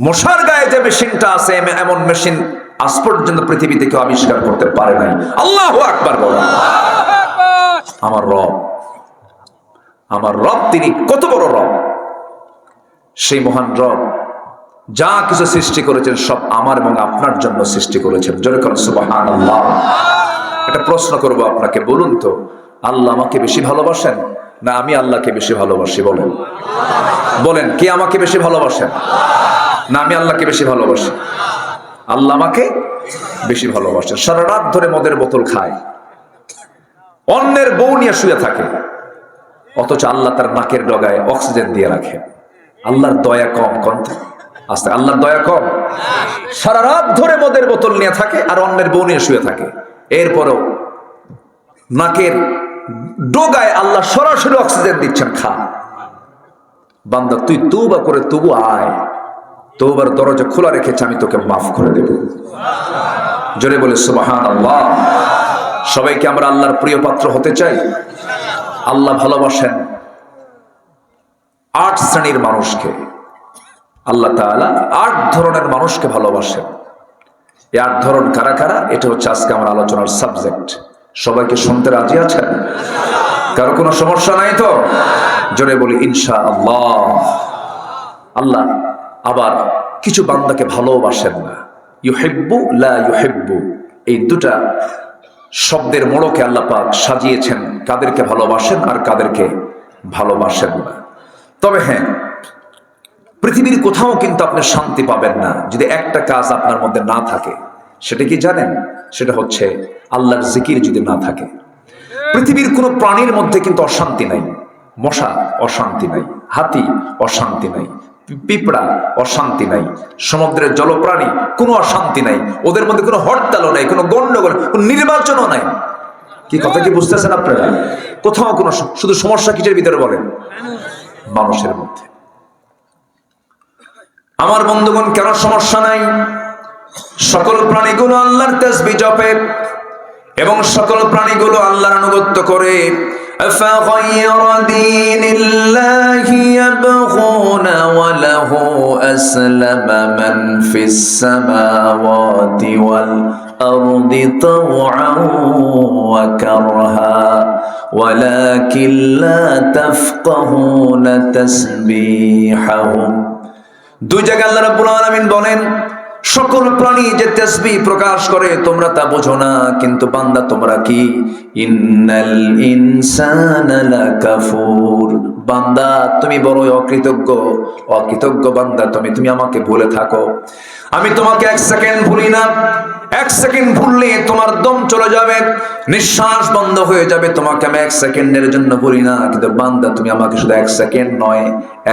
Speaker 1: মশার গায়ে যে মেশিনটা আছে, এমন মেশিন আজ পর্যন্ত পৃথিবীতে কেউ আবিষ্কার করতে পারে নাই। আল্লাহু আকবার বলেন। আমার রব তিনি কত বড় রব! সেই মহান রব যা কিছু সৃষ্টি করেছেন সব আমার এবং আপনার জন্য সৃষ্টি করেছেন। জোরে বলেন সুবহানাল্লাহ। একটা প্রশ্ন করব আপনাকে, বলুন তো, আল্লাহ আমাকে বেশি ভালোবাসেন না আমি আল্লাহকে বেশি ভালোবাসি? বলেন, বলেন, কে আমাকে বেশি ভালোবাসেন? না আমি আল্লাহকে বেশি ভালোবাসি? আল্লাহ আমাকে বেশি ভালোবাসেন। সারা রাত ধরে মদের বোতল খায়, অন্যের বউ নিয়ে শুয়ে থাকে, অথচ আল্লাহ তার নাকের ডগায় অক্সিজেন দিয়ে রাখে। আল্লাহর দয়া কম? আস্তে, আল্লাহর দয়া কম? সারা রাত ধরে মদের বোতল নিয়ে থাকে আর অন্যের বউ নিয়ে শুয়ে থাকে, এরপরও নাকের ডগায় আল্লাহ সরাসরি অক্সিজেন দিচ্ছেন, খা। বান্দা তুই তওবা করে তবু আয়, তওবার দরজা খোলা রেখেছে, আমি তোকে মাফ করে দেব। জোরে বলে সুবহানাল্লাহ। সবাইকে আমরা আল্লাহর প্রিয় পাত্র হতে চাই। আল্লাহ ভালোবাসেন 8 শ্রেণীর মানুষকে। আল্লাহ তাআলা 8 ধরনের মানুষকে ভালোবাসেন। এই 8 ধরন কারা কারা, এটা হচ্ছে আজকে আমার আলোচনার সাবজেক্ট। সবাইকে শুনতে রাজি আছেন? কারো কোনো সমস্যা নাই তো? জোরে বলি ইনশাআল্লাহ। আল্লাহ আবার কিছু বান্দাকে ভালোবাসেন না, ইউহিব্বু লা ইউহিব্বু, এই দুটা শব্দের মোড়কে আল্লাহ পাক সাজিয়েছেন, কাদেরকে ভালোবাসেন আর কাদেরকে ভালোবাসেন না। তবে হ্যাঁ, পৃথিবীর কোথাও কিন্তু আপনি শান্তি পাবেন না যদি একটা কাজ আপনার মধ্যে না থাকে। সেটা কি জানেন? সেটা হচ্ছে আল্লাহর জিকির যদি না থাকে। পৃথিবীর কোনো প্রাণীর মধ্যে কিন্তু অশান্তি নাই। মশা অশান্তি নাই, হাতি অশান্তি নাই, পিঁপড়া অশান্তি নাই, সমুদ্রের জলপ্রাণী কোনো অশান্তি নাই, ওদের মধ্যে কোনো হরতালও নাই, কোনো গন্ডগোল, কোনো নির্বাচনও নাই। কি কথা কি বুঝতেছেন আপনারা? কোথাও কোনো, শুধু সমস্যা কিসের ভিতরে বলেন? মানুষের মধ্যে। আমার বন্ধুগণ, কেন সমস্যা নাই? সকল প্রাণীগুলো আল্লাহর তাসবিহ জপে এবং সকল প্রাণীগুলো আল্লাহর আনুগত্য করে। أفغير دين الله يبغون وله أسلم من في السماوات والأرض طوعا وكرها ولكن لا تفقهون تسبيحهم। দুই জায়গায় আল্লাহ রাব্বুল আলামিন বলেন, সকল প্রাণী যে তাসবিহ প্রকাশ করে তোমরা তা বোঝো না, কিন্তু বান্দা তোমরা কি? ইন্নাল ইনসানা লাকাফুর, বান্দা তুমি বড় অকৃতজ্ঞ, অকৃতজ্ঞ বান্দা তুমি আমাকে ভুলে থাকো। আমি তোমাকে এক সেকেন্ড ভুলি না। এক সেকেন্ড ভুললে তোমার দম চলে যাবে, নিঃশ্বাস বন্ধ হয়ে যাবে। তোমাকে আমি এক সেকেন্ডের জন্য ভুলি না, কিন্তু বান্দা তুমি আমাকে শুধু এক সেকেন্ড নয়,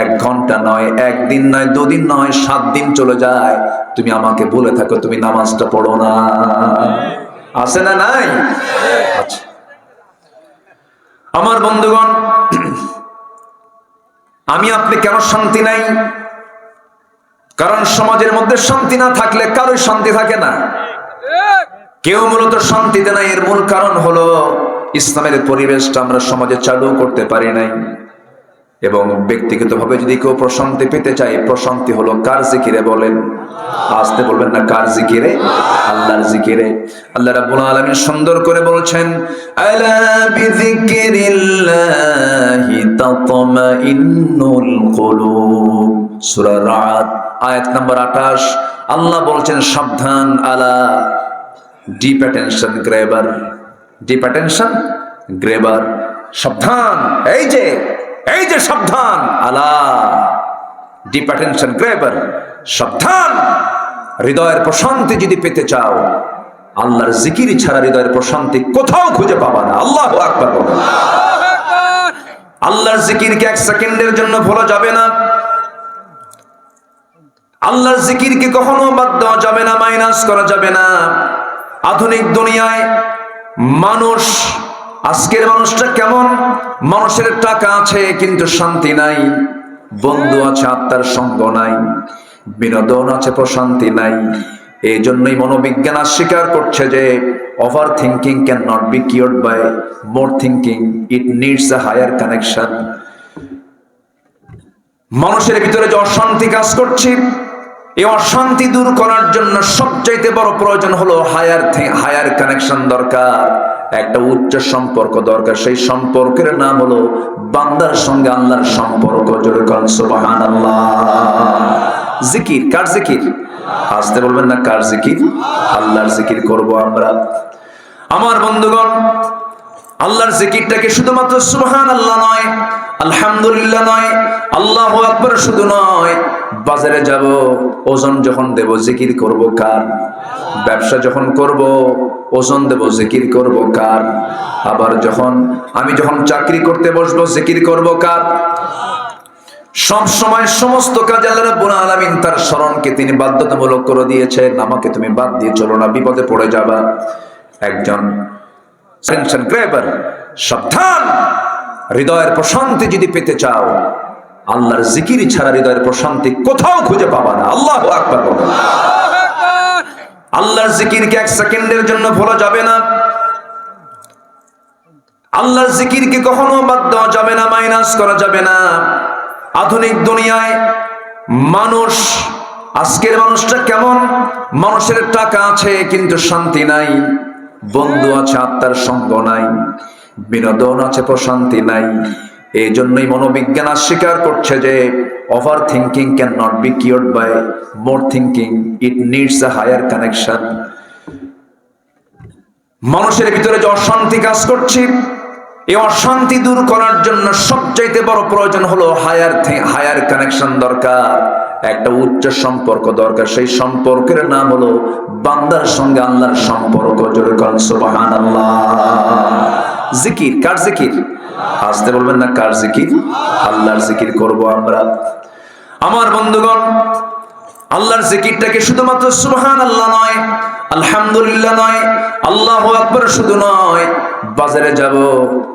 Speaker 1: এক ঘন্টা নয়, একদিন নয়, দুদিন নয়, 7 দিন চলে যায়, তুমি আমাকে ভুলে থাকো, তুমি নামাজটা পড়ো না। আছে না নাই? আচ্ছা আমার বন্ধুগণ, আমি আপনি কেন শান্তি নাই? কারণ সমাজের মধ্যে শান্তি না থাকলে কারোই শান্তি থাকে না। কেউ মূলত শান্তিতে নাই। এর মূল কারণ হলো ইসলামের পরিবেশটা আমরা সমাজে চালু করতে পারি নাই। এবং ব্যক্তিগতভাবে যদি কেউ প্রশান্তি পেতে চায়, প্রশান্তি হলো কার জিকিরে? বলেন, আসতে বলবেন না, কার জিকিরে? আল্লাহর জিকিরে। আল্লাহ রাব্বুল আলামিন সুন্দর করে বলছেন, আলা বিযিকরিল্লাহি তাতমাইন্নুল কুলুব, সূরা রাদ আয়াত নাম্বার 28। আল্লাহ বলছেন, সাবধান, আলা, deep attention grabber, deep attention grabber, সাবধান, এই যে সাবধান, আলা, ডিপ অ্যাটেনশন গ্র্যাবার, সাবধান। হৃদয়ের প্রশান্তি যদি পেতে চাও, আল্লাহর জিকির ছাড়া হৃদয়ের প্রশান্তি কোথাও খুঁজে পাবা না। আল্লাহু আকবার। আল্লাহর জিকিরকে এক সেকেন্ডের জন্য ভোলা যাবে না। আল্লাহর জিকিরকে কখনো বাদ দেওয়া যাবে না, মাইনাস করা যাবে না। আধুনিক দুনিয়ায় মানুষ, আজকের মানুষটা কেমন? মানুষের টাকা আছে কিন্তু শান্তি নাই, বন্ধু আছে আত্মার সঙ্গ নাই, বিনোদন আছে প্রশান্তি নাই। এই জন্যই মনোবিজ্ঞান স্বীকার করছে যে over thinking can not be cured by more thinking, it needs a higher connection. মানুষের ভিতরে যে অশান্তি কাজ করছে, এই অশান্তি দূর করার জন্য সবচাইতে বড় প্রয়োজন হলো হায়ার কানেকশন দরকার, একটা উচ্চ সম্পর্ক দরকার। সেই সম্পর্কের নাম হলো বান্দার সঙ্গে আল্লাহর সম্পর্ক। জোরে বলেন সুবহানাল্লাহ। জিকির, কার জিকির? আসতে বলবেন না, কার জিকির? আল্লাহর জিকির করব আমরা। আমার বন্ধুগণ, আল্লাহর জিকিরটাকে শুধুমাত্র সুবহানাল্লাহ নয়, আলহামদুলিল্লাহ নয়, আল্লাহু আকবার শুধু নয়, বাজারে যাব, ওজন যখন দেব জিকির করব কার? ব্যবসা যখন করব ওজন দেব জিকির করব কার? আবার আমি যখন চাকরি করতে বসবো জিকির করব কার? সব সময় সমস্ত কাজে আল্লাহ রাব্বুল আলামিন তার স্মরণকে তিনি বাধ্যতামূলক করে দিয়েছেন। আমাকে তুমি বাদ দিয়ে চলো না, বিপদে পড়ে যাবা। একজন টেনশন গ্র্যাবার, সাবধান। হৃদয়ের প্রশান্তি যদি পেতে চাও, আল্লাহর জিকির ছাড়া হৃদয়ের প্রশান্তি কোথাও খুঁজে পাবা না। আল্লাহু আকবার। আল্লাহর জিকিরকে এক সেকেন্ডের জন্য ভোলা যাবে না। আল্লাহর জিকিরকে কখনো বাদ দেওয়া যাবে না, মাইনাস করা যাবে না। আধুনিক দুনিয়ায় মানুষ, আজকের মানুষটা কেমন? মানুষের টাকা আছে কিন্তু শান্তি নাই, বন্ধু আছে আত্মার সঙ্গ নাই, বিনোদন আছে প্রশান্তি নাই। এই জন্যই মনোবিজ্ঞান স্বীকার করছে যে over thinking can not be cured by more thinking, it needs a higher connection. মানুষের ভিতরে যে অশান্তি কাজ করছে, এই অশান্তি দূর করার জন্য সবচাইতে বড় প্রয়োজন হলো হায়ার কানেকশন দরকার, একটা উচ্চ সম্পর্ক দরকার। সেই সম্পর্কের নাম হলো বান্দার সঙ্গে আল্লাহর সম্পর্ক। জোরে বলেন সুবহানাল্লাহ। জিকির, কার জিকির? আসতে বলবেন না, কার জিকির? আল্লাহর জিকির করব আমরা। আমার বন্ধুগণ, আল্লাহর জিকিরটাকে শুধুমাত্র সুবহানাল্লাহ নয়, আলহামদুলিল্লাহ নয়, আল্লাহু আকবার শুধু নয়, বাজারে যাব,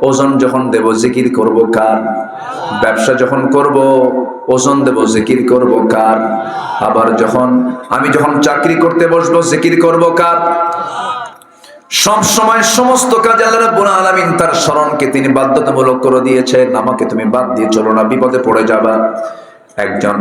Speaker 1: ওজন যখন দেব জিকির করব কার? ব্যবসা যখন করব ওজন দেব জিকির করব কার? আবার আমি যখন চাকরি করতে বসবো জিকির করব কার? সব সময় সমস্ত কাজে আল্লাহ রাব্বুল আলামিন তার স্মরণকে তিনি বাধ্যতামূলক করে দিয়েছেন। আমাকে তুমি বাদ দিয়ে চলো না, বিপদে পড়ে যাবা। একজন